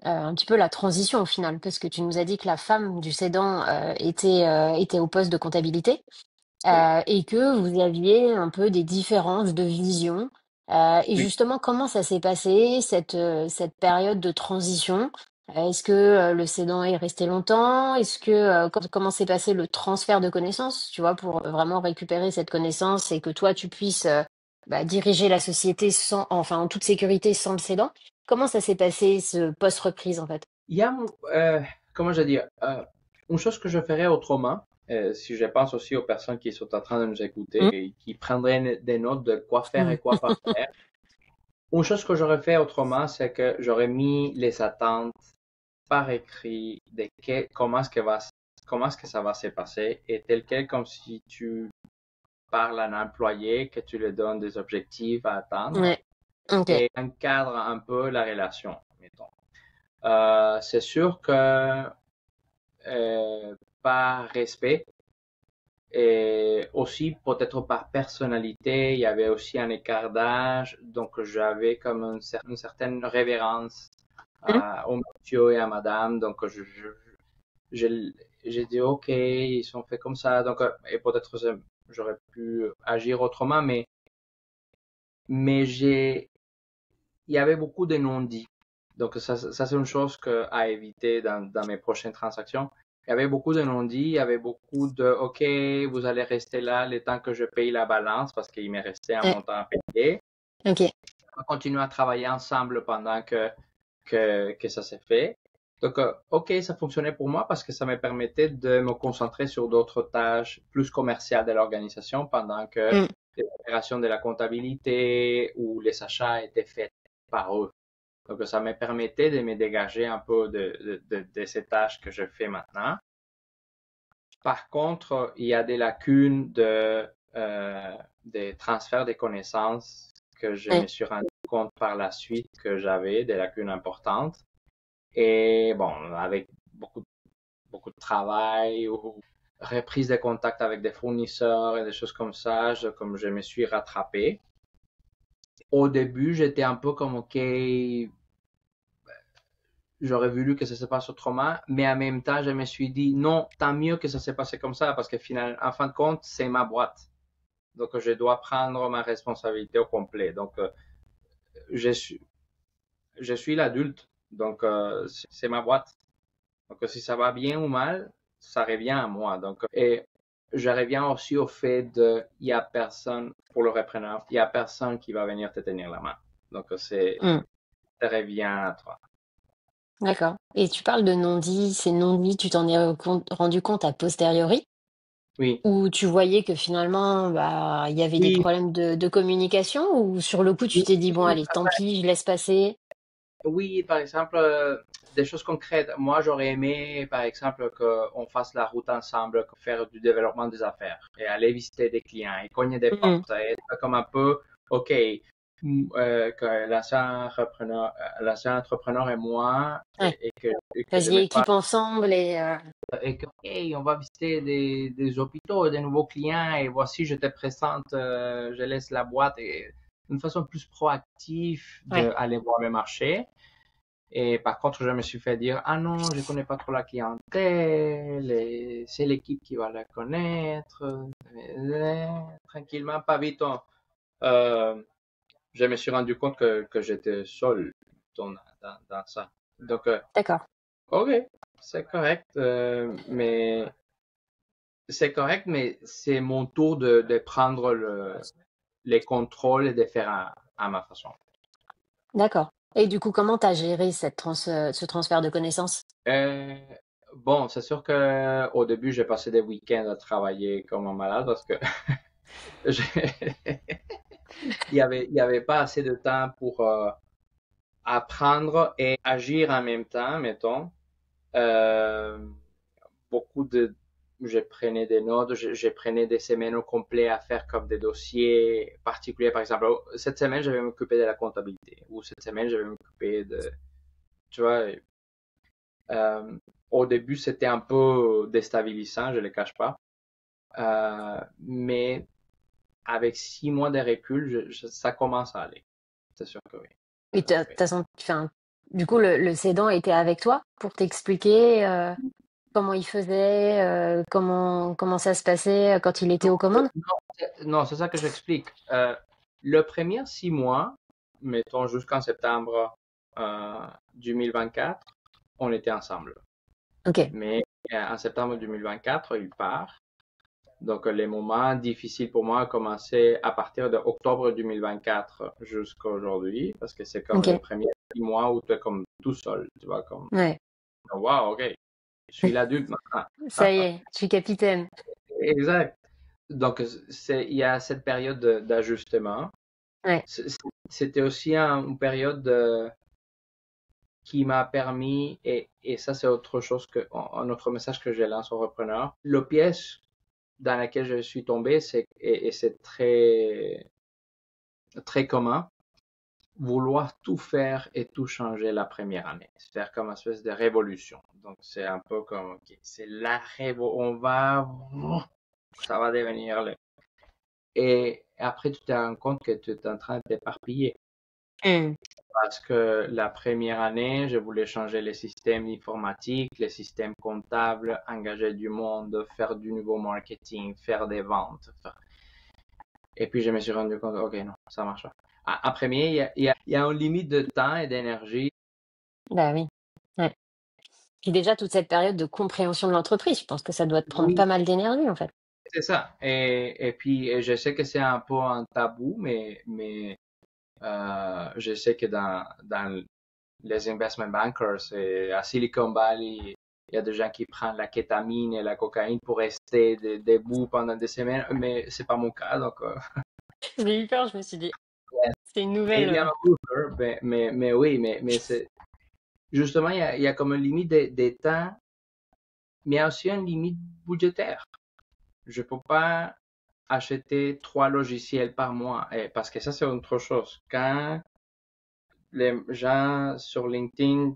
Speaker 1: un petit peu la transition au final, parce que tu nous as dit que la femme du cédant était au poste de comptabilité.
Speaker 2: Oui.
Speaker 1: Et que vous aviez un peu des différences de vision. Et
Speaker 2: Oui.
Speaker 1: justement, comment ça s'est passé, cette période de transition? Est-ce que le cédant est resté longtemps? Est-ce que comment s'est passé le transfert de connaissances, tu vois, pour vraiment récupérer cette connaissance et que toi, tu puisses diriger la société sans, enfin, en toute sécurité sans le cédant? Comment ça s'est passé, ce post-reprise, en fait?
Speaker 2: Il y a, comment je dis, une chose que je ferais autrement, si je pense aussi aux personnes qui sont en train de nous écouter
Speaker 1: Mm.
Speaker 2: et qui prendraient des notes de quoi faire et quoi pas faire. Une chose que j'aurais fait autrement, c'est que j'aurais mis les attentes par écrit de comment est-ce que ça va se passer et tel quel comme si tu parles à un employé, que tu lui donnes des objectifs à atteindre
Speaker 1: Ouais. Ok.
Speaker 2: et encadre un peu la relation, mettons. C'est sûr que par respect et aussi peut-être par personnalité, il y avait aussi un écart d'âge, donc j'avais comme une certaine révérence
Speaker 1: Mm.
Speaker 2: au monsieur et à madame, donc je- j'ai dit ok, ils sont faits comme ça, donc et peut-être j'aurais pu agir autrement, mais il y avait beaucoup de non-dits. Donc ça c'est une chose à éviter dans mes prochaines transactions. Il y avait beaucoup de non-dits, il y avait beaucoup de OK, vous allez rester là le temps que je paye la balance parce qu'il m'est resté un
Speaker 1: Ouais.
Speaker 2: montant à payer.
Speaker 1: Ok.
Speaker 2: On va continuer à travailler ensemble pendant que ça s'est fait. Donc, OK, ça fonctionnait pour moi parce que ça me permettait de me concentrer sur d'autres tâches plus commerciales de l'organisation pendant que
Speaker 1: Mm.
Speaker 2: les opérations de la comptabilité ou les achats étaient faits par eux. Donc, ça me permettait de me dégager un peu de ces tâches que je fais maintenant. Par contre, il y a des lacunes des transferts de connaissances que je me
Speaker 1: Ouais.
Speaker 2: suis rendu compte par la suite que j'avais des lacunes importantes. Et bon, avec beaucoup de travail ou reprise de contact avec des fournisseurs et des choses comme ça, comme je me suis rattrapé. Au début, j'étais un peu comme, OK, j'aurais voulu que ça se passe autrement, mais en même temps, je me suis dit, non, tant mieux que ça s'est passé comme ça, parce que finalement, en fin de compte, c'est ma boîte. Donc, je dois prendre ma responsabilité au complet. Donc, je suis, je suis l'adulte. Donc, c'est ma boîte. Donc, si ça va bien ou mal, ça revient à moi. Donc, et je reviens aussi au fait il y a personne, pour le repreneur, il y a personne qui va venir te tenir la main. Donc,
Speaker 1: Hmm,
Speaker 2: ça revient à toi.
Speaker 1: d'accord. Et tu parles de non-dit, ces non-dits, tu t'en es rendu compte a posteriori?
Speaker 2: Oui,
Speaker 1: Ou tu voyais que finalement, bah, il y avait des
Speaker 2: oui,
Speaker 1: problèmes de communication? Ou sur le coup, tu
Speaker 2: oui,
Speaker 1: t'es dit, bon, allez, tant pis, je laisse passer?
Speaker 2: oui, par exemple, des choses concrètes. Moi, j'aurais aimé, par exemple, qu'on fasse la route ensemble, faire du développement des affaires et aller visiter des clients et cogner des
Speaker 1: Hmm,
Speaker 2: portes et être comme un peu, OK, que l'ancien entrepreneur et moi,
Speaker 1: ouais.
Speaker 2: et que je
Speaker 1: Vas-y,
Speaker 2: me
Speaker 1: équipe ensemble et
Speaker 2: et que, hey, on va visiter des hôpitaux et des nouveaux clients et voici, je te présente, je laisse la boîte et une façon plus proactive
Speaker 1: ouais,
Speaker 2: d'aller voir le marché. Et par contre, je me suis fait dire, ah non, je connais pas trop la clientèle, et c'est l'équipe qui va la connaître. Tranquillement, pas vite, euh, je me suis rendu compte que j'étais seul dans ça. Donc,
Speaker 1: d'accord.
Speaker 2: ok, c'est correct, mais c'est mon tour de prendre les contrôles et de faire à ma façon.
Speaker 1: D'accord. Et du coup, comment tu as géré ce transfert de connaissances?
Speaker 2: Euh, bon, c'est sûr que au début, j'ai passé des week-ends à travailler comme un malade parce que j'ai- il y avait pas assez de temps pour apprendre et agir en même temps, mettons. Euh, beaucoup de, je prenais des notes, je prenais des semaines au complet à faire comme des dossiers particuliers. Par exemple, cette semaine, je vais m'occuper de la comptabilité ou cette semaine, je vais m'occuper de, tu vois, au début, c'était un peu déstabilisant, je ne le cache pas. Mais avec 6 mois de recul, ça commence à aller. C'est sûr que oui.
Speaker 1: Et enfin, du coup, le cédant était avec toi pour t'expliquer comment il faisait, comment ça se passait quand il était aux commandes?
Speaker 2: Non, c'est ça que j'explique. Le premier 6 mois, mettons jusqu'en septembre 2024, on était ensemble.
Speaker 1: Ok,
Speaker 2: Mais en septembre 2024, il part. Donc, les moments difficiles pour moi ont commencé à partir de octobre 2024 jusqu'à aujourd'hui, parce que c'est comme les
Speaker 1: ok,
Speaker 2: premiers 6 mois où tu es comme tout seul, tu vois, comme,
Speaker 1: ouais.
Speaker 2: wow, ok, je suis l'adulte maintenant.
Speaker 1: Ça y est, je suis capitaine.
Speaker 2: Exact. Donc, il y a cette période d'ajustement.
Speaker 1: Ouais.
Speaker 2: C'était aussi une période qui m'a permis, et ça c'est autre chose un autre message que je lance aux repreneurs, le piège dans lequel je suis tombé, et c'est très, très commun, vouloir tout faire et tout changer la première année. Faire comme une espèce de révolution. Donc, c'est un peu comme, ok, c'est la révolution, ça va devenir Et après, tu te rends compte que tu es en train de t'éparpiller.
Speaker 1: Hmm.
Speaker 2: Parce que la première année, je voulais changer les systèmes informatiques, les systèmes comptables, engager du monde, faire du nouveau marketing, faire des ventes. Et puis, je me suis rendu compte, ok, non, ça marche pas. Après, il y a une limite de temps et d'énergie.
Speaker 1: Bah oui. Ouais. Puis déjà, toute cette période de compréhension de l'entreprise, je pense que ça doit te prendre
Speaker 2: Oui,
Speaker 1: pas mal d'énergie, en fait.
Speaker 2: c'est ça. Et puis, je sais que c'est un peu un tabou, mais je sais que dans les investment bankers et à Silicon Valley, il y a des gens qui prennent la kétamine et la cocaïne pour rester debout pendant des semaines, mais c'est pas mon cas. Donc,
Speaker 1: J'ai eu peur, je me suis dit, c'est une nouvelle.
Speaker 2: maybe I'm a loser, mais oui, mais c'est justement, il y a comme une limite des temps, mais il y a aussi une limite budgétaire. Je peux pas acheter 3 logiciels par mois, parce que ça, c'est autre chose. Quand les gens sur LinkedIn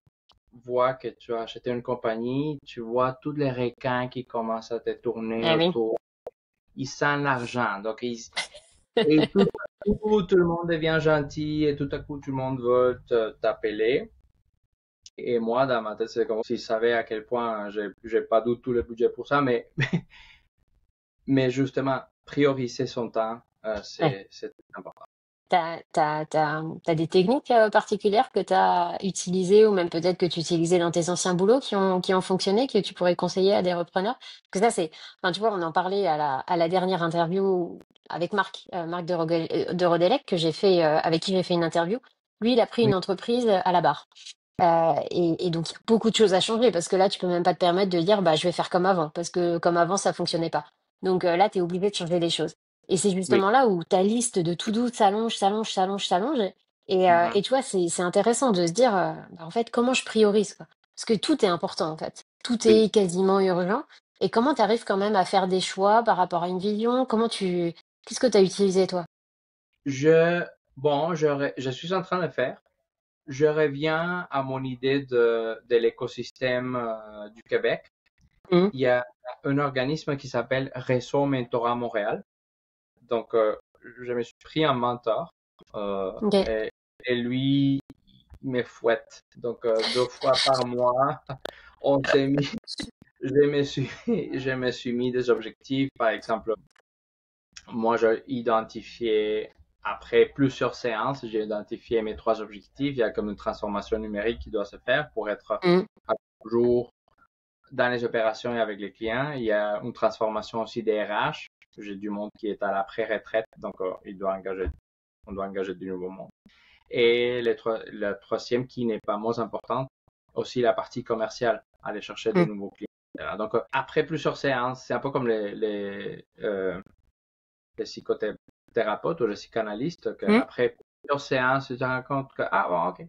Speaker 2: voient que tu as acheté une compagnie, tu vois tous les requins qui commencent à te tourner
Speaker 1: Ah oui.
Speaker 2: autour. Ils sentent l'argent. Donc, et à coup, tout le monde devient gentil et tout à coup, tout le monde veut t'appeler. Et moi, dans ma tête, c'est comme s'ils savaient à quel point j'ai pas du tout le budget pour ça, mais justement, prioriser son temps,
Speaker 1: Ouais.
Speaker 2: c'est important.
Speaker 1: T'as des techniques particulières que t'as utilisées ou même peut-être que tu utilisais dans tes anciens boulots qui ont fonctionné, que tu pourrais conseiller à des repreneurs? Parce que ça, enfin, tu vois, on en parlait à la dernière interview avec Marc de Rodelec, avec qui j'ai fait une interview. Lui, il a pris
Speaker 2: Oui,
Speaker 1: une entreprise à la barre. Et donc, il y a beaucoup de choses à changer parce que là, tu peux même pas te permettre de dire, bah, je vais faire comme avant parce que comme avant, ça fonctionnait pas. Donc là, tu es obligé de changer les choses. Et c'est
Speaker 2: oui.
Speaker 1: justement là où ta liste de to-do s'allonge, s'allonge, s'allonge, s'allonge.
Speaker 2: Mhm.
Speaker 1: Et tu vois, c'est intéressant de se dire, bah, en fait, comment je priorise, quoi. Parce que tout est important, en fait. Tout
Speaker 2: Oui.
Speaker 1: est quasiment urgent. Et comment tu arrives quand même à faire des choix par rapport à une vision? Qu'est-ce que tu as utilisé, toi?
Speaker 2: Je, bon, je suis en train de faire. Je reviens à mon idée de l'écosystème du Québec.
Speaker 1: Mhm.
Speaker 2: Il y a un organisme qui s'appelle Réseau Mentorat Montréal. Donc, je me suis pris un mentor
Speaker 1: Ok.
Speaker 2: et lui, il me fouette. Donc, 2 fois par mois, on s'est mis, je me suis mis des objectifs. Par exemple, moi, j'ai identifié, après plusieurs séances, j'ai identifié mes 3 objectifs. Il y a comme une transformation numérique qui doit se faire pour être
Speaker 1: Mhm.
Speaker 2: à jour dans les opérations et avec les clients. Il y a une transformation aussi des RH. J'ai du monde qui est à la pré-retraite, donc on doit engager du nouveau monde. Et le troisième, qui n'est pas moins important, aussi la partie commerciale, aller chercher des
Speaker 1: Mhm.
Speaker 2: nouveaux clients. Donc, après plusieurs séances, c'est un peu comme les psychothérapeutes ou les psychanalystes,
Speaker 1: Mhm.
Speaker 2: qu'après plusieurs séances, tu te rends compte que, ah bon, ok,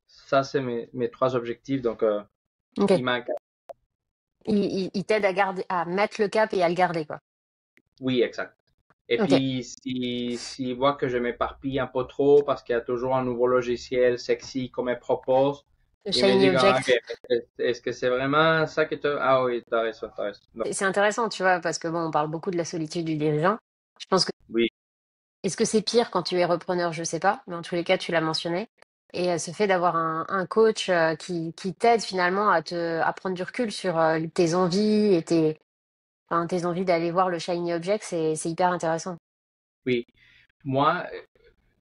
Speaker 2: ça c'est mes 3 objectifs, donc
Speaker 1: Ok.
Speaker 2: il manque.
Speaker 1: Il t'aide à mettre le cap et à le garder, quoi.
Speaker 2: Oui, exact. Et
Speaker 1: Ok.
Speaker 2: puis, s'il voit que je m'éparpille un peu trop parce qu'il y a toujours un nouveau logiciel sexy qu'on me propose,
Speaker 1: Le
Speaker 2: il me
Speaker 1: shiny
Speaker 2: dit, ah, ok,
Speaker 1: object.
Speaker 2: est-ce que c'est vraiment ça que tu... Ah oui, t'as raison, t'as raison. Non.
Speaker 1: Et c'est intéressant, tu vois, parce que bon, on parle beaucoup de la solitude du dirigeant. Je pense que
Speaker 2: Oui,
Speaker 1: est-ce que c'est pire quand tu es repreneur? Je sais pas, mais en tous les cas, tu l'as mentionné. Et ce fait d'avoir un coach qui t'aide finalement à prendre du recul sur tes envies et enfin, tes envies d'aller voir le shiny object, c'est hyper intéressant.
Speaker 2: oui. Moi,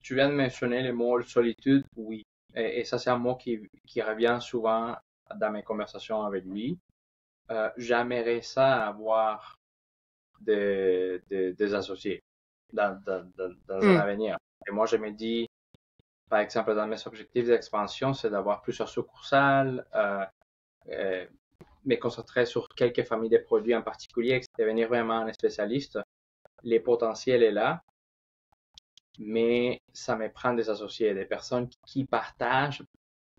Speaker 2: tu viens de mentionner le mot solitude, oui. Et ça, c'est un mot qui revient souvent dans mes conversations avec lui. J'aimerais ça avoir des associés dans un
Speaker 1: Hmm.
Speaker 2: avenir. Et moi, je me dis, par exemple, dans mes objectifs d'expansion, c'est d'avoir plusieurs succursales, euh, me concentrer sur quelques familles de produits en particulier, devenir vraiment un spécialiste. Les potentiels est là, mais ça me prend des associés, des personnes qui partagent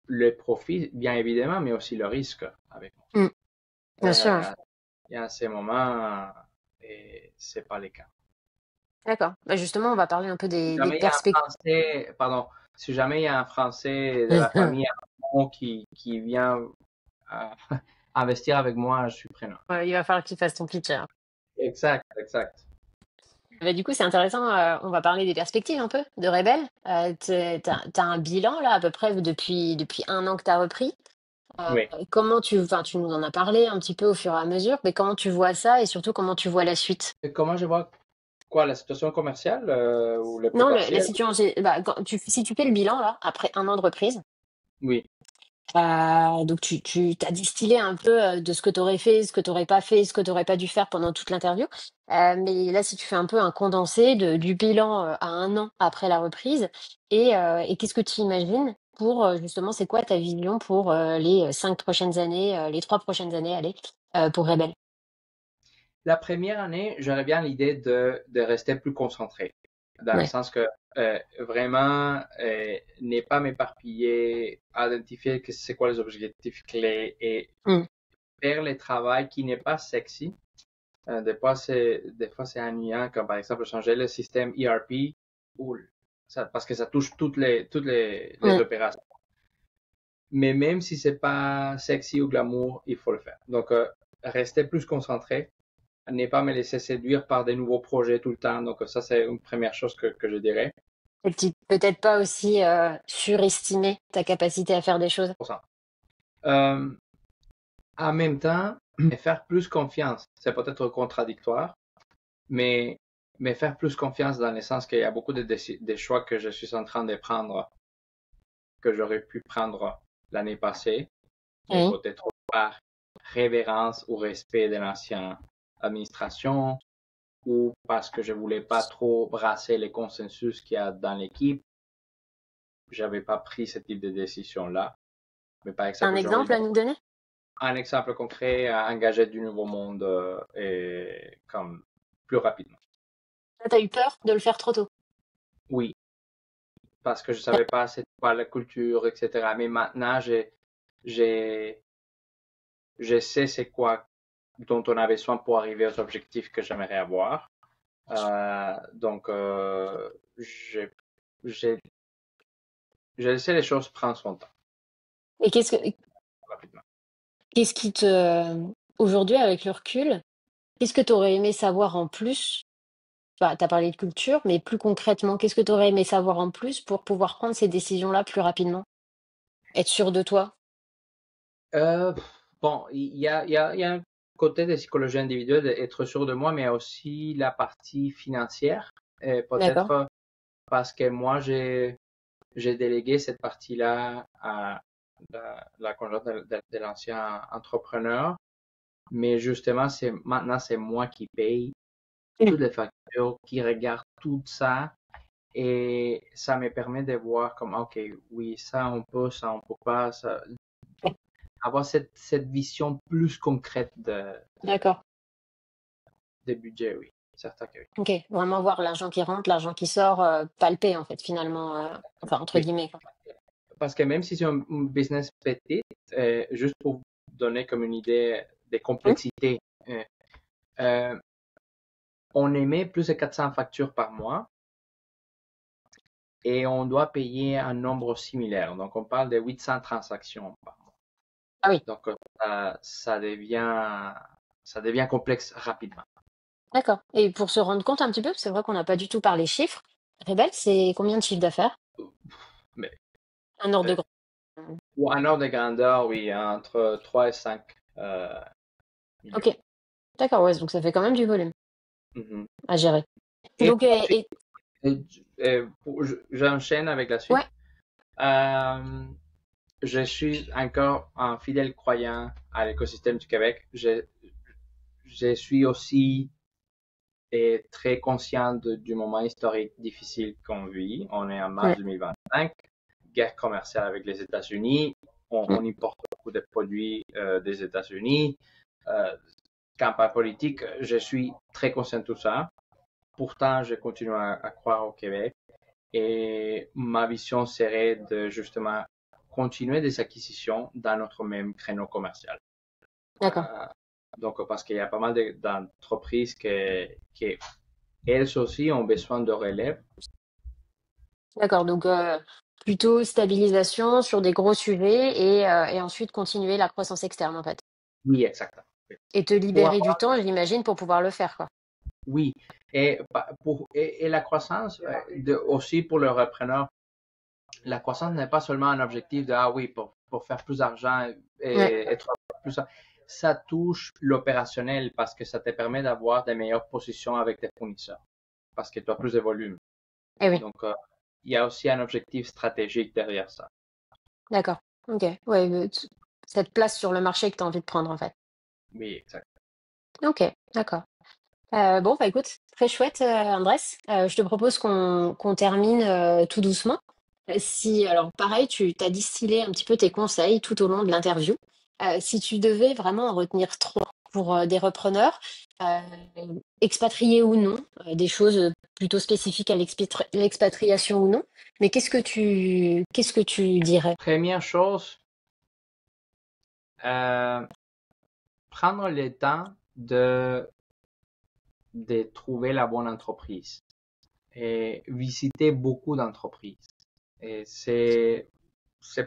Speaker 2: le profit, bien évidemment, mais aussi le risque avec moi.
Speaker 1: Hmm. Bien sûr.
Speaker 2: Et à ces moments, c'est pas le cas.
Speaker 1: D'accord. Bah, justement, on va parler un peu
Speaker 2: Si
Speaker 1: des
Speaker 2: jamais il y a un
Speaker 1: perspectives.
Speaker 2: Français, pardon, si jamais il y a un Français de la famille qui vient euh, investir avec moi, je suis preneur.
Speaker 1: Ouais, il va falloir que tu fasses ton pitch, hein.
Speaker 2: Exact, exact.
Speaker 1: Bah, du coup, c'est intéressant. On va parler des perspectives un peu de Rebelle. T'as un bilan là à peu près depuis 1 an que tu as repris.
Speaker 2: Oui.
Speaker 1: Enfin, tu nous en as parlé un petit peu au fur et à mesure, mais comment tu vois ça et surtout comment tu vois la suite?
Speaker 2: Et comment je vois quoi, la situation commerciale ou le
Speaker 1: Non, la
Speaker 2: potentiel?
Speaker 1: situation, bah, si tu fais le bilan là, après 1 an de reprise,
Speaker 2: Oui.
Speaker 1: donc tu t'as distillé un peu de ce que tu aurais fait, ce que tu n'aurais pas fait, ce que tu n'aurais pas dû faire pendant toute l'interview. Mais là, si tu fais un peu un condensé du bilan à 1 an après la reprise, et qu'est-ce que tu imagines pour justement, c'est quoi ta vision pour les 5 prochaines années, les 3 prochaines années, allez, pour Rebelle?
Speaker 2: La première année, j'aurais bien l'idée de rester plus concentré, dans le
Speaker 1: Ouais.
Speaker 2: sens que vraiment ne pas m'éparpiller, identifier que c'est quoi les objectifs clés et
Speaker 1: Mm.
Speaker 2: faire le travail qui n'est pas sexy. Des fois, c'est ennuyant, comme par exemple changer le système ERP, ou parce que ça touche les
Speaker 1: Ouais.
Speaker 2: opérations. Mais même si c'est pas sexy ou glamour, il faut le faire. Donc, rester plus concentré, ne pas me laisser séduire par des nouveaux projets tout le temps. Donc, ça, c'est une première chose que je dirais.
Speaker 1: Et peut-être pas aussi surestimer ta capacité à faire des choses.
Speaker 2: Pour ça. Euh, En même temps, faire plus confiance. C'est peut-être contradictoire, mais me faire plus confiance dans le sens qu'il y a beaucoup de choix que je suis en train de prendre, que j'aurais pu prendre l'année passée, mais
Speaker 1: Oui.
Speaker 2: peut-être par révérence ou respect de l'ancienne administration ou parce que je voulais pas trop brasser les consensus qu'il y a dans l'équipe, j'avais pas pris ce type de décision-là. Mais par
Speaker 1: Un
Speaker 2: exemple, j'aurais
Speaker 1: exemple à nous donner?
Speaker 2: un exemple concret à engager du nouveau monde et comme plus rapidement.
Speaker 1: Là, t'as eu peur de le faire trop tôt.
Speaker 2: Oui, parce que je savais pas c'était quoi la culture, etc. Mais maintenant, j'ai, je sais c'est quoi dont on a besoin pour arriver aux objectifs que j'aimerais avoir. Donc, j'ai, je laissé les choses prendre son temps
Speaker 1: Et
Speaker 2: rapidement.
Speaker 1: qu'est-ce qui aujourd'hui, avec le recul, qu'est-ce que tu aurais aimé savoir en plus? Enfin, tu as parlé de culture, mais plus concrètement, qu'est-ce que tu aurais aimé savoir en plus pour pouvoir prendre ces décisions-là plus rapidement? Être sûr de toi?
Speaker 2: Euh, bon, il y a un côté de psychologie individuelle d'être sûr de moi, mais aussi la partie financière. Et
Speaker 1: D'accord.
Speaker 2: peut-être parce que moi, j'ai délégué cette partie-là à la conjointe de l'ancien entrepreneur. Mais justement, maintenant, c'est moi qui paye
Speaker 1: Mm.
Speaker 2: toutes les factures, qui regarde tout ça. Et ça me permet de voir comme, OK, oui, ça on peut pas, avoir cette vision plus concrète
Speaker 1: D'accord.
Speaker 2: de budget, oui. Certain que oui.
Speaker 1: Ok. Vraiment voir l'argent qui rentre, l'argent qui sort, palper en fait, finalement. Enfin, entre
Speaker 2: Oui.
Speaker 1: guillemets, quoi.
Speaker 2: Parce que même si c'est un business petit, juste pour vous donner comme une idée des
Speaker 1: Mm.
Speaker 2: complexités, euh, euh, on émet plus de 400 factures par mois et on doit payer un nombre similaire. Donc, on parle de 800 transactions par mois.
Speaker 1: Ah oui,
Speaker 2: Donc, ça devient complexe rapidement.
Speaker 1: d'accord. Et pour se rendre compte un petit peu, c'est vrai qu'on n'a pas du tout parlé chiffres. Rebelle, c'est combien de chiffre d'affaires?
Speaker 2: Mais,
Speaker 1: Un ordre de
Speaker 2: euh,
Speaker 1: grandeur.
Speaker 2: ou un ordre de grandeur, oui, entre 3 et 5 millions.
Speaker 1: Ok. D'accord, ouais, donc ça fait quand même du volume
Speaker 2: Mhm.
Speaker 1: à gérer.
Speaker 2: Et
Speaker 1: Donc,
Speaker 2: pour la suite, j'enchaîne avec la suite.
Speaker 1: ouais,
Speaker 2: Euh, je suis encore un fidèle croyant à l'écosystème du Québec. Je suis aussi très conscient du moment historique difficile qu'on vit. On est en mars
Speaker 1: ouais,
Speaker 2: 2025, guerre commerciale avec les États-Unis.
Speaker 1: mm,
Speaker 2: On importe beaucoup de produits des États-Unis. Euh, Campagne politique, je suis très conscient de tout ça. Pourtant, je continue à croire au Québec. Et ma vision serait de justement continuer des acquisitions dans notre même créneau commercial.
Speaker 1: d'accord.
Speaker 2: Euh, donc, parce qu'il y a pas mal d'entreprises qui, elles aussi, ont besoin de relève.
Speaker 1: D'accord, donc plutôt stabilisation sur des gros sujets et ensuite continuer la croissance externe en fait.
Speaker 2: Oui, exactement. Oui.
Speaker 1: Et te
Speaker 2: Pour
Speaker 1: libérer du
Speaker 2: avoir,
Speaker 1: temps, j'imagine, pour pouvoir le faire, quoi.
Speaker 2: oui. Et la croissance, aussi pour le repreneur, la croissance n'est pas seulement un objectif de, ah oui, pour faire plus d'argent
Speaker 1: Ouais,
Speaker 2: et être plus. Ça touche l'opérationnel parce que ça te permet d'avoir des meilleures positions avec tes fournisseurs parce que tu as plus de volume.
Speaker 1: eh oui,
Speaker 2: Donc, il y a aussi un objectif stratégique derrière ça.
Speaker 1: d'accord. Ok, ouais, cette place sur le marché que tu as envie de prendre en fait.
Speaker 2: Oui, exact.
Speaker 1: Ok, d'accord. Bon, bah écoute, très chouette, Andrés. Je te propose qu'on termine tout doucement. Si, alors pareil, tu t'as distillé un petit peu tes conseils tout au long de l'interview. Si tu devais vraiment en retenir trois pour des repreneurs, euh, expatriés ou non, des choses plutôt spécifiques à l'expatriation ou non, mais qu'est-ce que tu dirais?
Speaker 2: Première chose, euh, prendre le temps de trouver la bonne entreprise et visiter beaucoup d'entreprises. Et c'est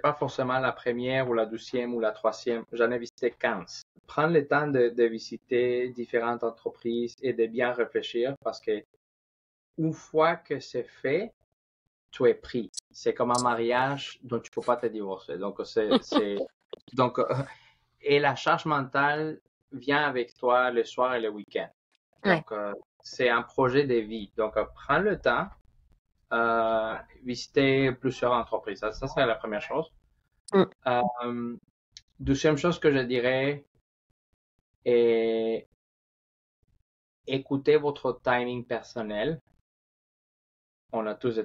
Speaker 2: pas forcément la première ou la deuxième ou la troisième. J'en ai visité 15. Prendre le temps de visiter différentes entreprises et de bien réfléchir parce que une fois que c'est fait, tu es pris. C'est comme un mariage dont tu peux pas te divorcer. Donc, et la charge mentale vient avec toi le soir et le week-end.
Speaker 1: Ouais,
Speaker 2: Donc, c'est un projet de vie. Donc, prends le temps, visiter plusieurs entreprises. Ça c'est la première chose.
Speaker 1: Mm.
Speaker 2: Euh, Deuxième chose que je dirais est écoutez votre timing personnel. On a tous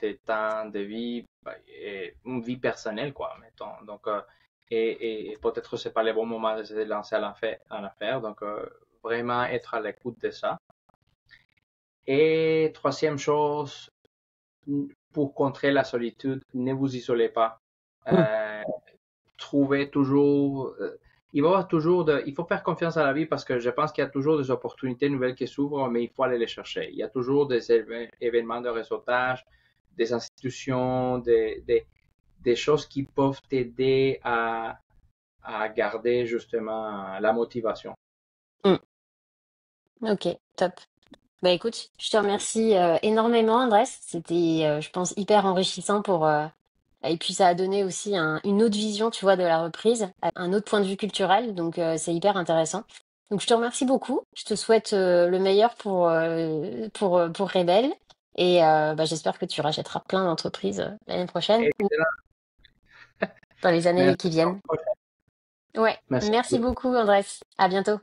Speaker 2: des temps de vie, et une vie personnelle, quoi, mettons. Donc, et peut-être c'est pas le bon moment de se lancer à l'affaire. Donc, vraiment être à l'écoute de ça. Et troisième chose, pour contrer la solitude, ne vous isolez pas.
Speaker 1: Mm.
Speaker 2: Euh, Trouvez toujours, il va y avoir toujours il faut faire confiance à la vie parce que je pense qu'il y a toujours des opportunités nouvelles qui s'ouvrent, mais il faut aller les chercher. Il y a toujours des événements de réseautage, des institutions, des choses qui peuvent t'aider à garder justement la motivation.
Speaker 1: Mm. Ok, top. Bah écoute, je te remercie énormément, Andrés. C'était, je pense, hyper enrichissant pour. Et puis ça a donné aussi une autre vision, tu vois, de la reprise, un autre point de vue culturel. Donc c'est hyper intéressant. Donc je te remercie beaucoup. Je te souhaite le meilleur pour Rebelle. Et bah, j'espère que tu rachèteras plein d'entreprises l'année prochaine ou
Speaker 2: Excellent.
Speaker 1: dans les années
Speaker 2: Merci.
Speaker 1: qui viennent. Ouais,
Speaker 2: Merci.
Speaker 1: merci beaucoup, Andrés. À bientôt.